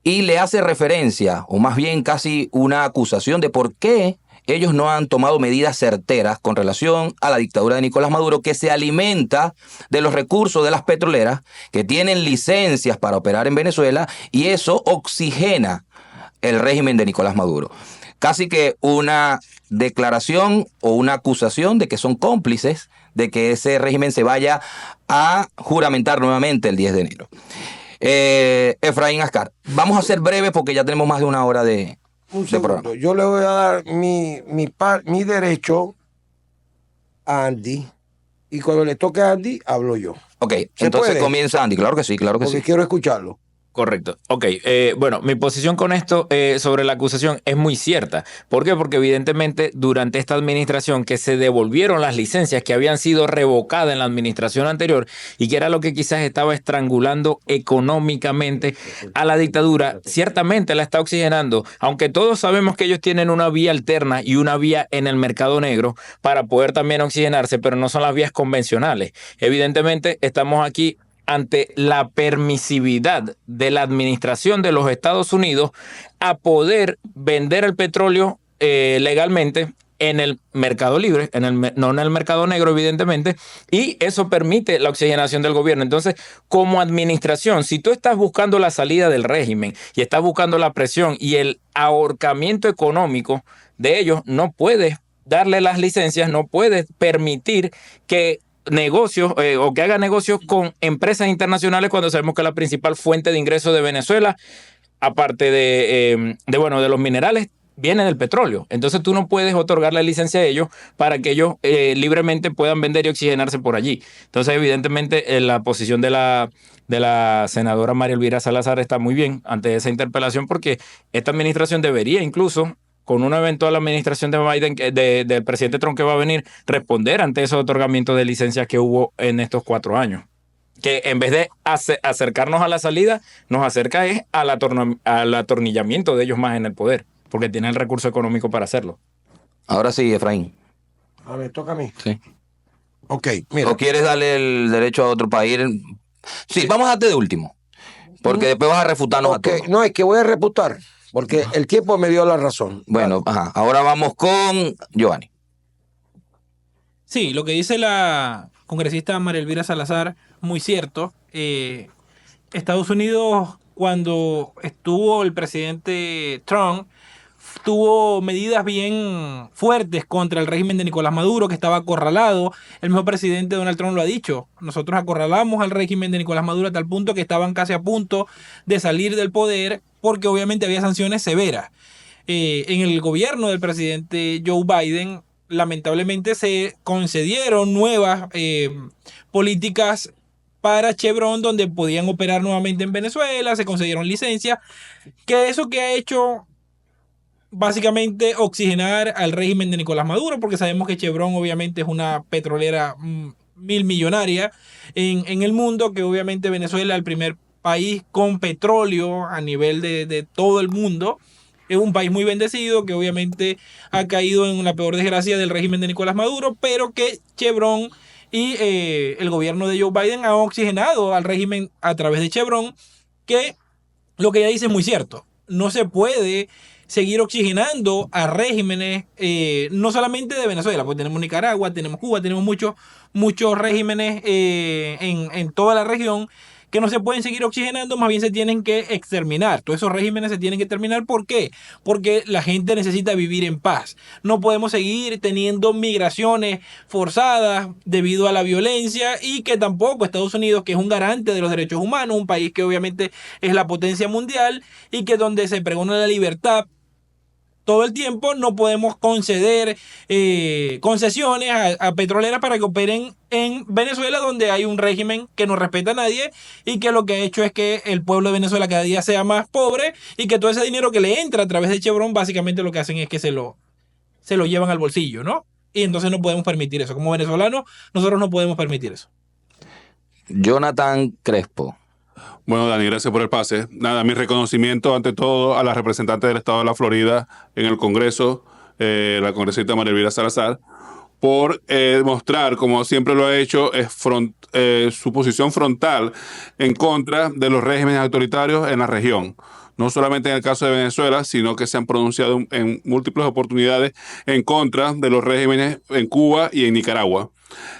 y le hace referencia, o más bien casi una acusación de por qué ellos no han tomado medidas certeras con relación a la dictadura de Nicolás Maduro, que se alimenta de los recursos de las petroleras, que tienen licencias para operar en Venezuela, y eso oxigena el régimen de Nicolás Maduro. Casi que una declaración o una acusación de que son cómplices de que ese régimen se vaya a juramentar nuevamente el 10 de enero. Efraín Ascar, vamos a ser breves porque ya tenemos más de una hora de programa.
Yo le voy a dar mi derecho a Andy, y cuando le toque a Andy, hablo yo.
Ok, entonces comienza Andy. Claro que sí, claro que
porque
sí.
quiero escucharlo.
Correcto. Ok. Bueno, mi posición con esto sobre la acusación es muy cierta. ¿Por qué? Porque evidentemente durante esta administración que se devolvieron las licencias que habían sido revocadas en la administración anterior y que era lo que quizás estaba estrangulando económicamente a la dictadura, ciertamente la está oxigenando, aunque todos sabemos que ellos tienen una vía alterna y una vía en el mercado negro para poder también oxigenarse, pero no son las vías convencionales. Evidentemente estamos aquí ante la permisividad de la administración de los Estados Unidos a poder vender el petróleo legalmente en el mercado libre, no en el mercado negro, evidentemente, y eso permite la oxigenación del gobierno. Entonces, como administración, si tú estás buscando la salida del régimen y estás buscando la presión y el ahorcamiento económico de ellos, no puedes darle las licencias, no puedes permitir que negocios o que haga negocios con empresas internacionales cuando sabemos que la principal fuente de ingresos de Venezuela, aparte de los minerales, viene del petróleo. Entonces tú no puedes otorgarle licencia a ellos para que ellos libremente puedan vender y oxigenarse por allí. Entonces evidentemente la posición de la senadora María Elvira Salazar está muy bien ante esa interpelación, porque esta administración debería incluso, con una eventual administración de Biden, del presidente Trump que va a venir, responder ante esos otorgamientos de licencias que hubo en estos 4 años. Que en vez de acercarnos a la salida, nos acerca al atornillamiento de ellos más en el poder, porque tienen el recurso económico para hacerlo.
Ahora sí, Efraín.
A ver, toca a mí.
Sí.
Ok, mira.
¿O quieres darle el derecho a otro país? Sí, vamos a darte de último, porque después vas a refutarnos a todos.
No, es que voy a refutar, porque el tiempo me dio la razón.
Bueno, ajá. Ahora vamos con Giovanni.
Sí, lo que dice la congresista María Elvira Salazar, muy cierto. Estados Unidos, cuando estuvo el presidente Trump, tuvo medidas bien fuertes contra el régimen de Nicolás Maduro, que estaba acorralado. El mismo presidente Donald Trump lo ha dicho. Nosotros acorralamos al régimen de Nicolás Maduro a tal punto que estaban casi a punto de salir del poder porque obviamente había sanciones severas. En el gobierno del presidente Joe Biden, lamentablemente se concedieron nuevas políticas para Chevron, donde podían operar nuevamente en Venezuela, se concedieron licencias, que eso que ha hecho básicamente oxigenar al régimen de Nicolás Maduro, porque sabemos que Chevron obviamente es una petrolera millonaria en el mundo, que obviamente Venezuela es el primer país con petróleo a nivel de todo el mundo. Es un país muy bendecido que obviamente ha caído en la peor desgracia del régimen de Nicolás Maduro, pero que Chevron y el gobierno de Joe Biden han oxigenado al régimen a través de Chevron, que lo que ella dice es muy cierto. No se puede seguir oxigenando a regímenes, no solamente de Venezuela, porque tenemos Nicaragua, tenemos Cuba, tenemos muchos regímenes en toda la región que no se pueden seguir oxigenando, más bien se tienen que exterminar. Todos esos regímenes se tienen que terminar. ¿Por qué? Porque la gente necesita vivir en paz. No podemos seguir teniendo migraciones forzadas debido a la violencia, y que tampoco Estados Unidos, que es un garante de los derechos humanos, un país que obviamente es la potencia mundial y que donde se pregona la libertad todo el tiempo, no podemos conceder concesiones a petroleras para que operen en Venezuela, donde hay un régimen que no respeta a nadie y que lo que ha hecho es que el pueblo de Venezuela cada día sea más pobre, y que todo ese dinero que le entra a través de Chevron básicamente lo que hacen es que se lo llevan al bolsillo, ¿no? Y entonces no podemos permitir eso. Como venezolanos, nosotros no podemos permitir eso.
Jonathan Crespo.
Bueno, Dani, gracias por el pase. Nada, mi reconocimiento ante todo a la representante del estado de la Florida en el Congreso, la congresista María Elvira Salazar, por mostrar, como siempre lo ha hecho, su posición frontal en contra de los regímenes autoritarios en la región. No solamente en el caso de Venezuela, sino que se han pronunciado en múltiples oportunidades en contra de los regímenes en Cuba y en Nicaragua.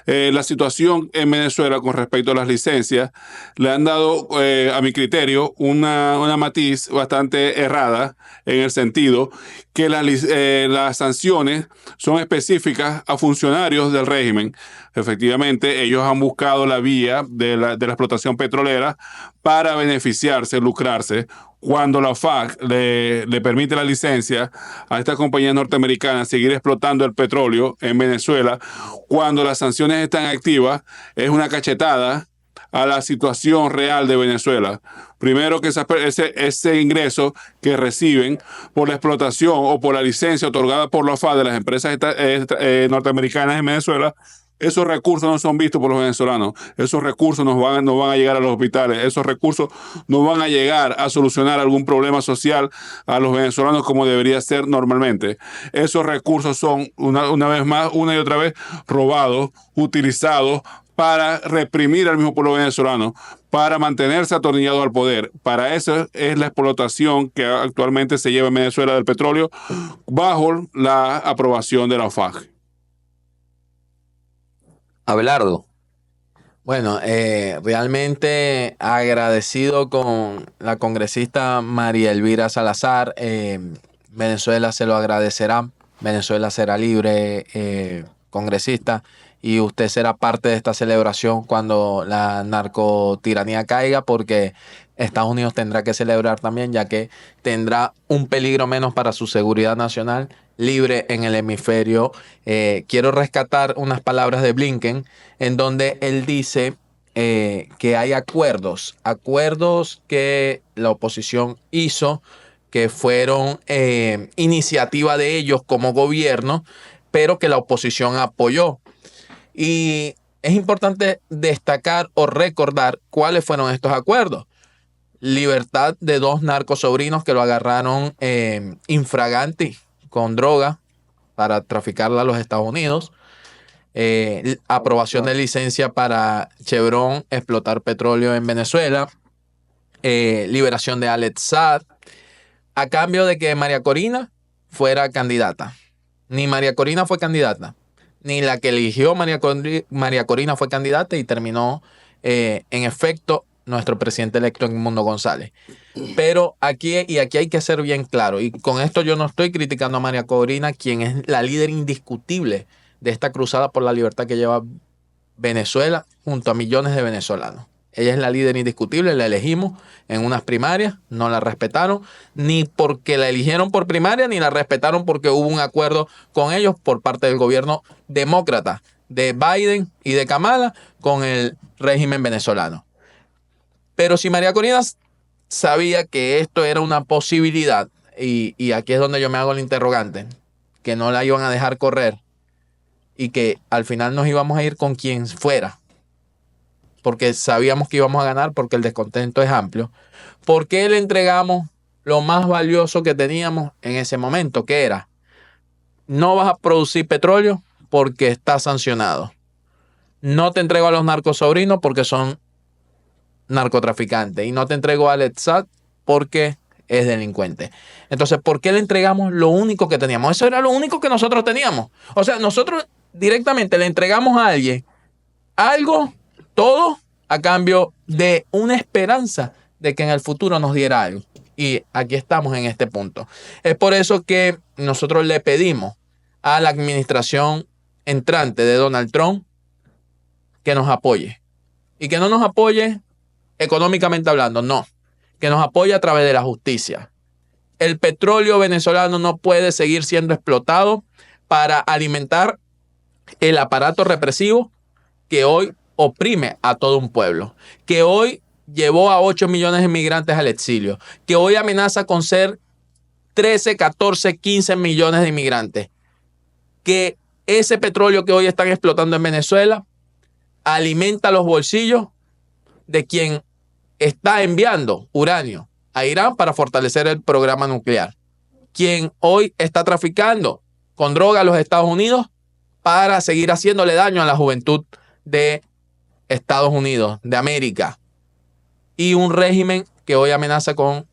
La situación en Venezuela con respecto a las licencias le han dado, a mi criterio, una matiz bastante errada, en el sentido que las sanciones son específicas a funcionarios del régimen. Efectivamente, ellos han buscado la vía de la explotación petrolera para beneficiarse, lucrarse. Cuando la OFAC le permite la licencia a esta compañía norteamericana seguir explotando el petróleo en Venezuela, cuando las sanciones están activas, es una cachetada a la situación real de Venezuela. Primero, que ese ingreso que reciben por la explotación o por la licencia otorgada por la OFAC de las empresas norteamericanas en Venezuela, esos recursos no son vistos por los venezolanos. Esos recursos no van a llegar a los hospitales. Esos recursos no van a llegar a solucionar algún problema social a los venezolanos como debería ser normalmente. Esos recursos son, una vez más, una y otra vez, robados, utilizados para reprimir al mismo pueblo venezolano, para mantenerse atornillado al poder. Para eso es la explotación que actualmente se lleva en Venezuela del petróleo bajo la aprobación de la OFAC.
Abelardo.
Bueno, realmente agradecido con la congresista María Elvira Salazar. Venezuela se lo agradecerá. Venezuela será libre, congresista, y usted será parte de esta celebración cuando la narcotiranía caiga, porque Estados Unidos tendrá que celebrar también, ya que tendrá un peligro menos para su seguridad nacional, libre en el hemisferio. Quiero rescatar unas palabras de Blinken, en donde él dice que hay acuerdos que la oposición hizo, que fueron iniciativa de ellos como gobierno, pero que la oposición apoyó. Y es importante destacar o recordar cuáles fueron estos acuerdos. Libertad de 2 narcosobrinos que lo agarraron infraganti con droga para traficarla a los Estados Unidos. Aprobación de licencia para Chevron explotar petróleo en Venezuela. Liberación de Alex Saad, a cambio de que María Corina fuera candidata. Ni María Corina fue candidata, ni la que eligió María Corina fue candidata, y terminó en efecto nuestro presidente electo Edmundo González. Pero aquí hay que ser bien claro, y con esto yo no estoy criticando a María Corina, quien es la líder indiscutible de esta cruzada por la libertad que lleva Venezuela junto a millones de venezolanos. Ella es la líder indiscutible, la elegimos en unas primarias, no la respetaron, ni porque la eligieron por primaria, ni la respetaron porque hubo un acuerdo con ellos por parte del gobierno demócrata de Biden y de Kamala con el régimen venezolano. Pero si María Corina sabía que esto era una posibilidad, y aquí es donde yo me hago el interrogante, que no la iban a dejar correr y que al final nos íbamos a ir con quien fuera, porque sabíamos que íbamos a ganar, porque el descontento es amplio, ¿por qué le entregamos lo más valioso que teníamos en ese momento? Que era: no vas a producir petróleo porque está sancionado. No te entrego a los narcosobrinos porque son narcotraficantes. Y no te entrego a Alexat porque es delincuente. Entonces, ¿por qué le entregamos lo único que teníamos? Eso era lo único que nosotros teníamos. O sea, nosotros directamente le entregamos a alguien algo, todo, a cambio de una esperanza de que en el futuro nos diera algo. Y aquí estamos en este punto. Es por eso que nosotros le pedimos a la administración entrante de Donald Trump que nos apoye. Y que no nos apoye económicamente hablando, no. Que nos apoye a través de la justicia. El petróleo venezolano no puede seguir siendo explotado para alimentar el aparato represivo que hoy oprime a todo un pueblo, que hoy llevó a 8 millones de inmigrantes al exilio, que hoy amenaza con ser 13, 14, 15 millones de inmigrantes, que ese petróleo que hoy están explotando en Venezuela alimenta los bolsillos de quien está enviando uranio a Irán para fortalecer el programa nuclear, quien hoy está traficando con droga a los Estados Unidos para seguir haciéndole daño a la juventud de Estados Unidos, de América, y un régimen que hoy amenaza con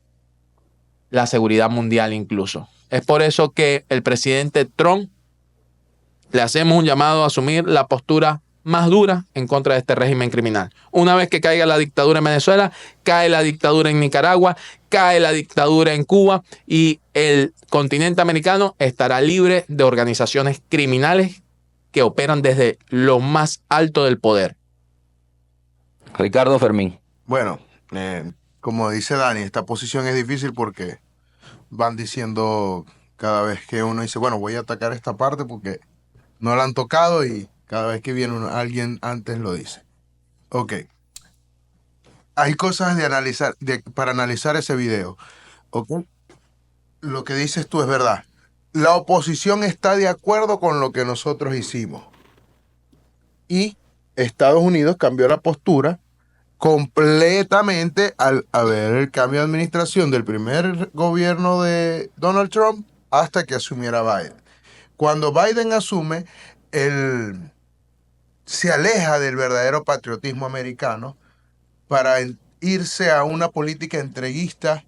la seguridad mundial incluso. Es por eso que el presidente Trump le hacemos un llamado a asumir la postura más dura en contra de este régimen criminal. Una vez que caiga la dictadura en Venezuela, cae la dictadura en Nicaragua, cae la dictadura en Cuba, y el continente americano estará libre de organizaciones criminales que operan desde lo más alto del poder.
Ricardo Fermín.
Bueno, como dice Dani, esta posición es difícil porque van diciendo cada vez que uno dice, bueno, voy a atacar esta parte porque no la han tocado, y cada vez que viene alguien antes lo dice. Ok. Hay cosas de analizar, para analizar ese video. Ok. Lo que dices tú es verdad. La oposición está de acuerdo con lo que nosotros hicimos. Y Estados Unidos cambió la postura completamente al haber el cambio de administración del primer gobierno de Donald Trump hasta que asumiera Biden. Cuando Biden asume, él se aleja del verdadero patriotismo americano para irse a una política entreguista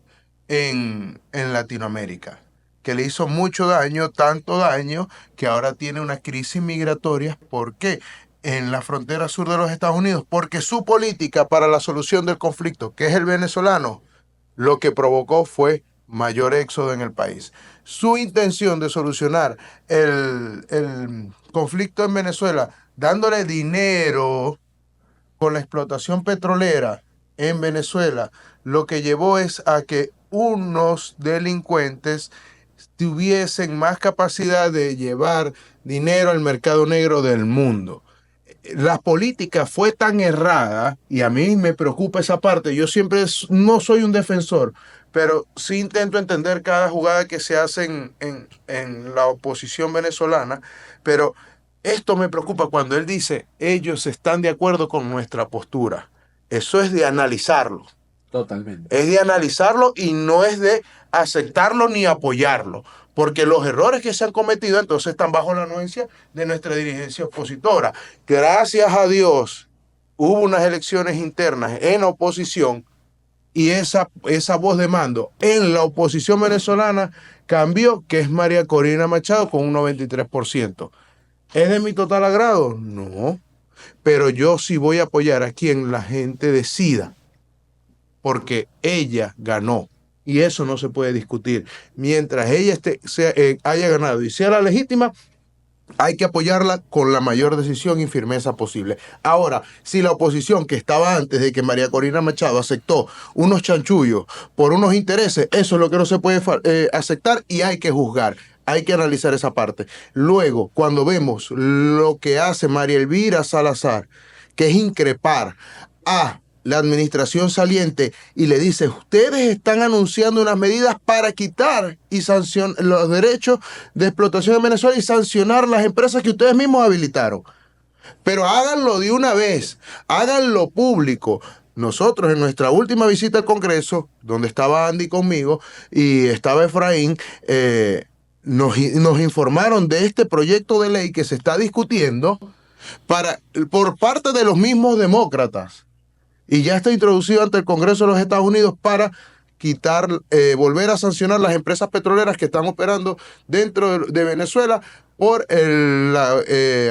en Latinoamérica, que le hizo mucho daño, tanto daño que ahora tiene una crisis migratoria. ¿Por qué? En la frontera sur de los Estados Unidos, porque su política para la solución del conflicto, que es el venezolano, lo que provocó fue mayor éxodo en el país. Su intención de solucionar el conflicto en Venezuela, dándole dinero con la explotación petrolera en Venezuela, lo que llevó es a que unos delincuentes tuviesen más capacidad de llevar dinero al mercado negro del mundo. La política fue tan errada, y a mí me preocupa esa parte. Yo siempre no soy un defensor, pero sí intento entender cada jugada que se hace en la oposición venezolana. Pero esto me preocupa cuando él dice, ellos están de acuerdo con nuestra postura. Eso es de analizarlo.
Totalmente.
Es de analizarlo y no es de aceptarlo ni apoyarlo, porque los errores que se han cometido entonces están bajo la anuencia de nuestra dirigencia opositora. Gracias a Dios hubo unas elecciones internas en la oposición, y esa voz de mando en la oposición venezolana cambió, que es María Corina Machado con un 93%. ¿Es de mi total agrado? No, pero yo sí voy a apoyar a quien la gente decida porque ella ganó. Y eso no se puede discutir. Mientras ella haya ganado y sea la legítima, hay que apoyarla con la mayor decisión y firmeza posible. Ahora, si la oposición que estaba antes de que María Corina Machado aceptó unos chanchullos por unos intereses, eso es lo que no se puede aceptar y hay que juzgar. Hay que analizar esa parte. Luego, cuando vemos lo que hace María Elvira Salazar, que es increpar a la administración saliente y le dice, ustedes están anunciando unas medidas para quitar y sancionar los derechos de explotación en Venezuela y sancionar las empresas que ustedes mismos habilitaron. Pero háganlo de una vez, háganlo público. Nosotros en nuestra última visita al Congreso, donde estaba Andy conmigo y estaba Efraín, nos informaron de este proyecto de ley que se está discutiendo por parte de los mismos demócratas. Y ya está introducido ante el Congreso de los Estados Unidos para volver a sancionar las empresas petroleras que están operando dentro de Venezuela por la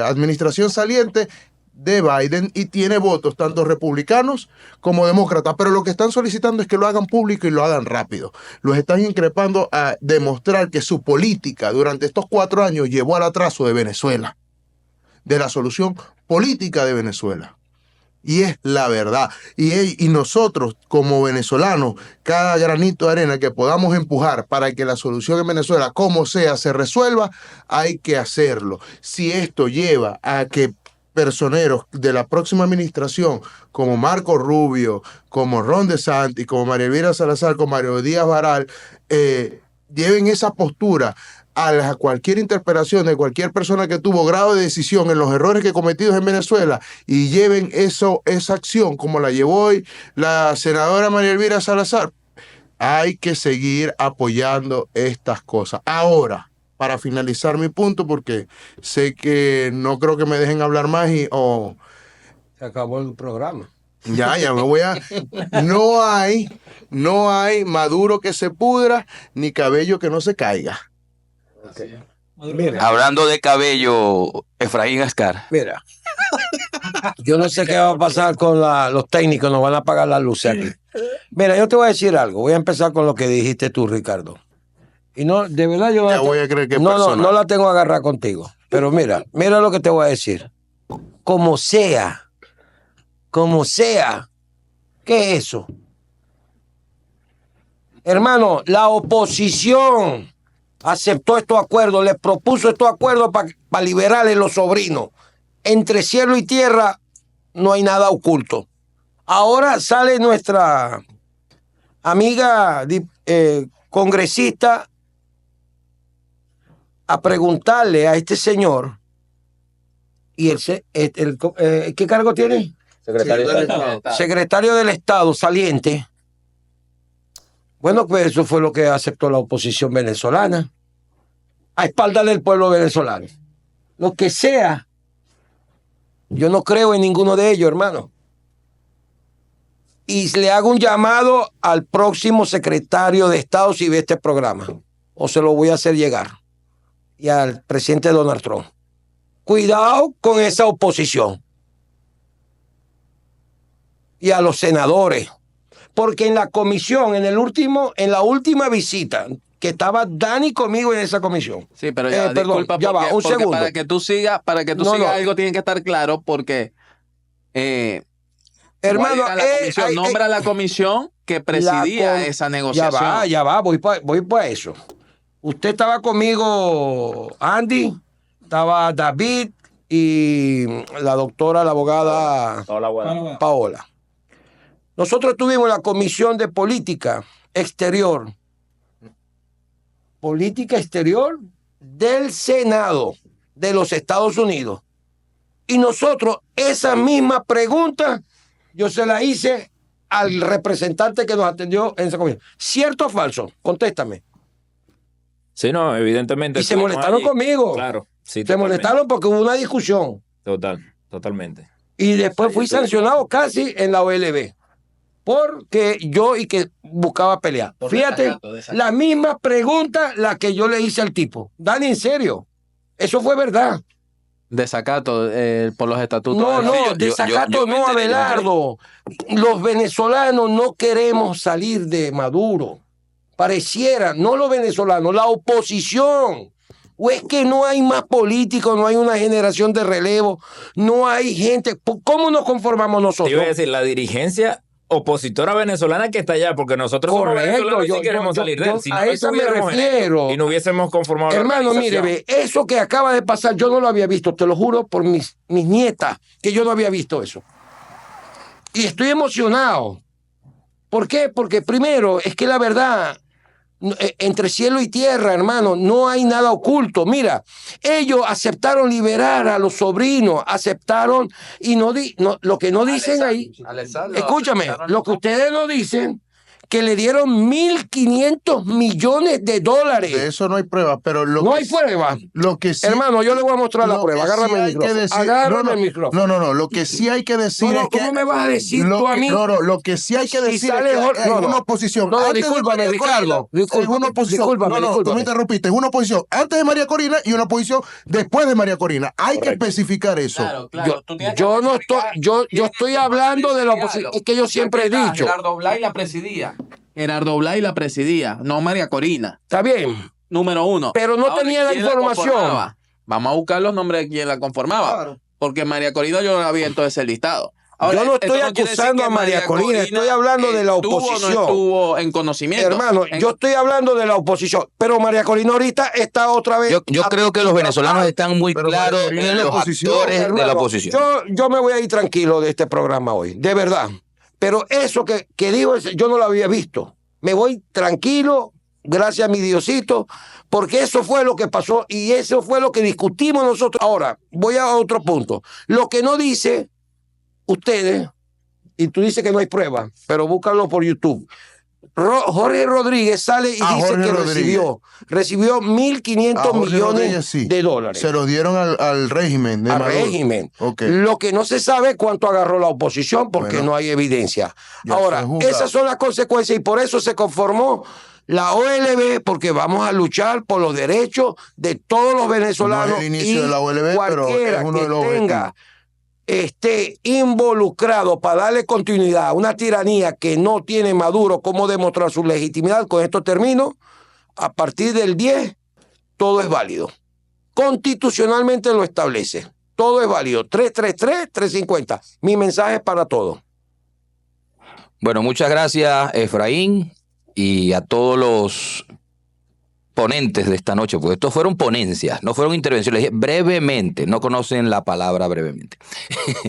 administración saliente de Biden, y tiene votos tanto republicanos como demócratas. Pero lo que están solicitando es que lo hagan público y lo hagan rápido. Los están increpando a demostrar que su política durante estos 4 años llevó al atraso de Venezuela, de la solución política de Venezuela. Y es la verdad. Y nosotros, como venezolanos, cada granito de arena que podamos empujar para que la solución en Venezuela, como sea, se resuelva, hay que hacerlo. Si esto lleva a que personeros de la próxima administración, como Marco Rubio, como Ron DeSantis, como María Elvira Salazar, como Mario Díaz Baral, lleven esa postura a cualquier interpelación de cualquier persona que tuvo grado de decisión en los errores que cometidos en Venezuela, y lleven esa acción como la llevó hoy la senadora María Elvira Salazar, hay que seguir apoyando estas cosas. Ahora, para finalizar mi punto, porque sé que no creo que me dejen hablar más
Se acabó el programa.
Ya me voy a... No hay Maduro que se pudra, ni cabello que no se caiga.
Okay.
Mira, hablando de cabello, Efraín Ascar.
Mira, yo no sé qué va a pasar con los técnicos, nos van a apagar las luces aquí. Mira, yo te voy a decir algo. Voy a empezar con lo que dijiste tú, Ricardo. Y no, de verdad yo
voy a creer que
no la tengo agarrada contigo. Pero mira lo que te voy a decir. Como sea, ¿qué es eso? Hermano, la oposición aceptó estos acuerdos, le propuso estos acuerdos para liberarle los sobrinos. Entre cielo y tierra no hay nada oculto. Ahora sale nuestra amiga congresista a preguntarle a este señor, y ¿qué cargo tiene? Secretario del Estado saliente. Bueno, pues eso fue lo que aceptó la oposición venezolana, a espaldas del pueblo venezolano. Lo que sea, yo no creo en ninguno de ellos, hermano. Y le hago un llamado al próximo secretario de Estado si ve este programa, o se lo voy a hacer llegar, y al presidente Donald Trump. Cuidado con esa oposición. Y a los senadores. Porque en la comisión, en la última visita, que estaba Dani conmigo en esa comisión.
Sí, pero ya, disculpa,
ya va, un segundo.
Para que tú sigas, algo tiene que estar claro, porque
hermano,
nombra la comisión que presidía esa negociación.
Ya va, voy para eso. Usted estaba conmigo, Andy, estaba David y la doctora, la abogada Paola. Nosotros tuvimos la Comisión de Política Exterior del Senado de los Estados Unidos. Y nosotros, esa misma pregunta, yo se la hice al representante que nos atendió en esa comisión. ¿Cierto o falso? Contéstame.
Sí, no, evidentemente.
Y se molestaron conmigo.
Claro. Sí,
se molestaron porque hubo una discusión.
Totalmente.
Y después fui sancionado casi en la OLB. Porque yo buscaba pelear. Fíjate, la misma pregunta la que yo le hice al tipo. Dani, en serio, eso fue verdad.
Desacato por los estatutos.
No,
de-
no, desacato no, Abelardo. Los venezolanos no queremos salir de Maduro. Pareciera, no los venezolanos, la oposición. ¿O es que no hay más políticos, no hay una generación de relevo, no hay gente? ¿Cómo nos conformamos
Te
nosotros?
iba a decir, la dirigencia opositora venezolana que está allá, porque nosotros somos
Correcto,
venezolanos y
yo-
sí queremos
yo-
salir de
yo
él. Si
a
no
eso me
estuviéramos en esto
refiero.
y no hubiésemos conformado la
Hermano, mire,
organización.
ve, eso que acaba de pasar, yo no lo había visto, te lo juro por mis nietas, que yo no había visto eso. Y estoy emocionado. ¿Por qué? Porque primero, es que la verdad, entre cielo y tierra, hermano, no hay nada oculto. Mira, ellos aceptaron liberar a los sobrinos, aceptaron, y lo que no dicen ahí, escúchame, lo que ustedes no dicen, que le dieron 1.500 millones de dólares.
De eso no hay pruebas, pero
No hay pruebas.
Lo que sí,
Hermano, yo le voy a mostrar la
lo
prueba.
que sí
Agárrame el
hay que
micrófono.
decir-
Agárrame el micrófono.
No, lo que sí hay que decir
No,
es que...
¿cómo me vas a decir
lo
tú a
que-
mí?
No, lo que sí hay que
Si
decir
sale
es que
Jorge-
en
no, no.
una oposición...
No,
antes de
discúlpame,
María
Ricardo,
Corina,
discúlpame,
en una oposición...
discúlpame,
no, tú
discúlpame.
me interrumpiste. En una oposición antes de María Corina y una oposición después de María Corina. Hay que especificar eso.
Yo estoy hablando de la oposición. Es que yo siempre he dicho.
Gerardo Blay la presidía. Gerardo Blay la presidía, no María Corina.
Está bien.
Número uno.
Pero no tenía la
¿quién
información.
conformaba? Vamos a buscar los nombres de quien la conformaba.
Claro.
Porque María Corina yo no la vi en todo ese listado. Ahora,
Yo no
esto
estoy
quiere decir
acusando
que
a María Corina, estoy hablando de la
estuvo o
oposición.
no estuvo en conocimiento.
Hermano, yo estoy hablando de la oposición. Pero María Corina ahorita está otra vez.
Yo creo que los venezolanos están muy
Pero
claros
María Corina
en
es la
los
oposición,
actores de la
Hermano,
oposición.
Yo me voy a ir tranquilo de este programa hoy, de verdad. Pero eso que digo, yo no lo había visto. Me voy tranquilo, gracias a mi Diosito, porque eso fue lo que pasó y eso fue lo que discutimos nosotros. Ahora, voy a otro punto. Lo que no dice ustedes, y tú dices que no hay pruebas, pero búscalo por YouTube. Jorge Rodríguez sale y dice
Jorge
que
Rodríguez.
recibió
A
1.500
Jorge
millones
Rodríguez, sí.
de dólares.
Se los dieron al régimen de
Al
Maduro.
régimen.
Ok.
Lo que no se sabe es cuánto agarró la oposición porque
Bueno,
no hay evidencia.
ya
Ahora,
fue juzgado.
esas son las consecuencias y por eso se conformó la OLB, porque vamos a luchar por los derechos de todos los venezolanos.
No es el inicio
y
de la OLB, pero
cualquiera
es uno
que
de los
tenga, esté involucrado para darle continuidad a una tiranía que no tiene Maduro cómo demostrar su legitimidad. Con esto termino. A partir del 10, todo es válido. Constitucionalmente lo establece. Todo es válido. 333-350. Mi mensaje es para todos.
Bueno, muchas gracias, Efraín, y a todos los ponentes de esta noche, porque estos fueron ponencias, no fueron intervenciones. Dije brevemente, no conocen la palabra brevemente.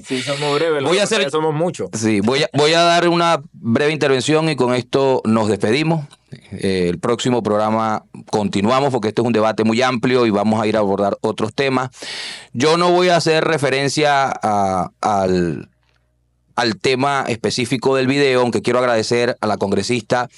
Sí, somos breves,
Voy a hacer-
somos muchos.
Sí, voy a dar una breve intervención y con esto nos despedimos. El próximo programa continuamos porque este es un debate muy amplio y vamos a ir a abordar otros temas. Yo no voy a hacer referencia al tema específico del video, aunque quiero agradecer a la congresista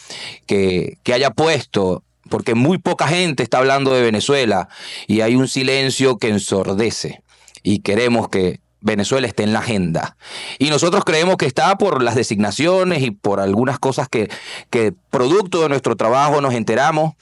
que haya puesto, porque muy poca gente está hablando de Venezuela y hay un silencio que ensordece y queremos que Venezuela esté en la agenda. Y nosotros creemos que está por las designaciones y por algunas cosas que producto de nuestro trabajo nos enteramos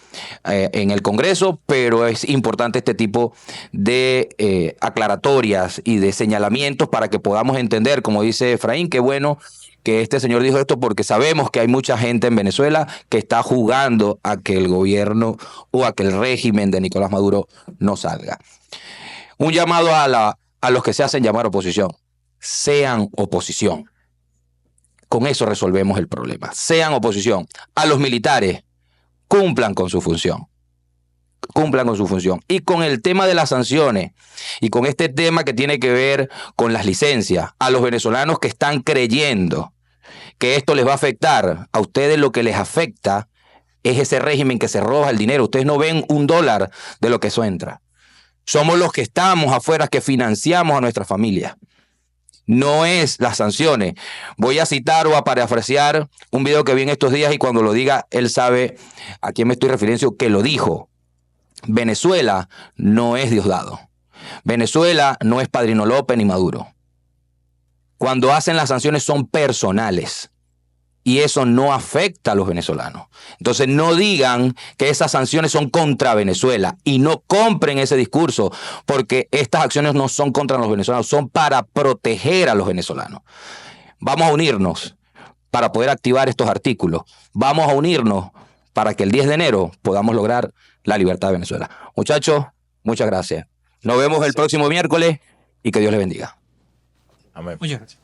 en el Congreso, pero es importante este tipo de aclaratorias y de señalamientos para que podamos entender, como dice Efraín, qué bueno que este señor dijo esto porque sabemos que hay mucha gente en Venezuela que está jugando a que el gobierno o a que el régimen de Nicolás Maduro no salga. Un llamado a los que se hacen llamar oposición. Sean oposición. Con eso resolvemos el problema. Sean oposición. A los militares, cumplan con su función. Cumplan con su función. Y con el tema de las sanciones y con este tema que tiene que ver con las licencias, a los venezolanos que están creyendo que esto les va a afectar, a ustedes lo que les afecta es ese régimen que se roba el dinero. Ustedes no ven $1 de lo que eso entra. Somos los que estamos afuera que financiamos a nuestra familia. No es las sanciones. Voy a citar o a parafrasear un video que vi en estos días y cuando lo diga, él sabe a quién me estoy refiriendo, que lo dijo. Venezuela no es Diosdado. Venezuela no es Padrino López ni Maduro. Cuando hacen las sanciones son personales. y eso no afecta a los venezolanos. Entonces no digan que esas sanciones son contra Venezuela y no compren ese discurso, porque estas acciones no son contra los venezolanos, son para proteger a los venezolanos. Vamos a unirnos para poder activar estos artículos. Vamos a unirnos para que el 10 de enero podamos lograr la libertad de Venezuela. Muchachos, muchas gracias. Nos vemos el próximo miércoles y que Dios les bendiga.
Amén.
Muchas gracias.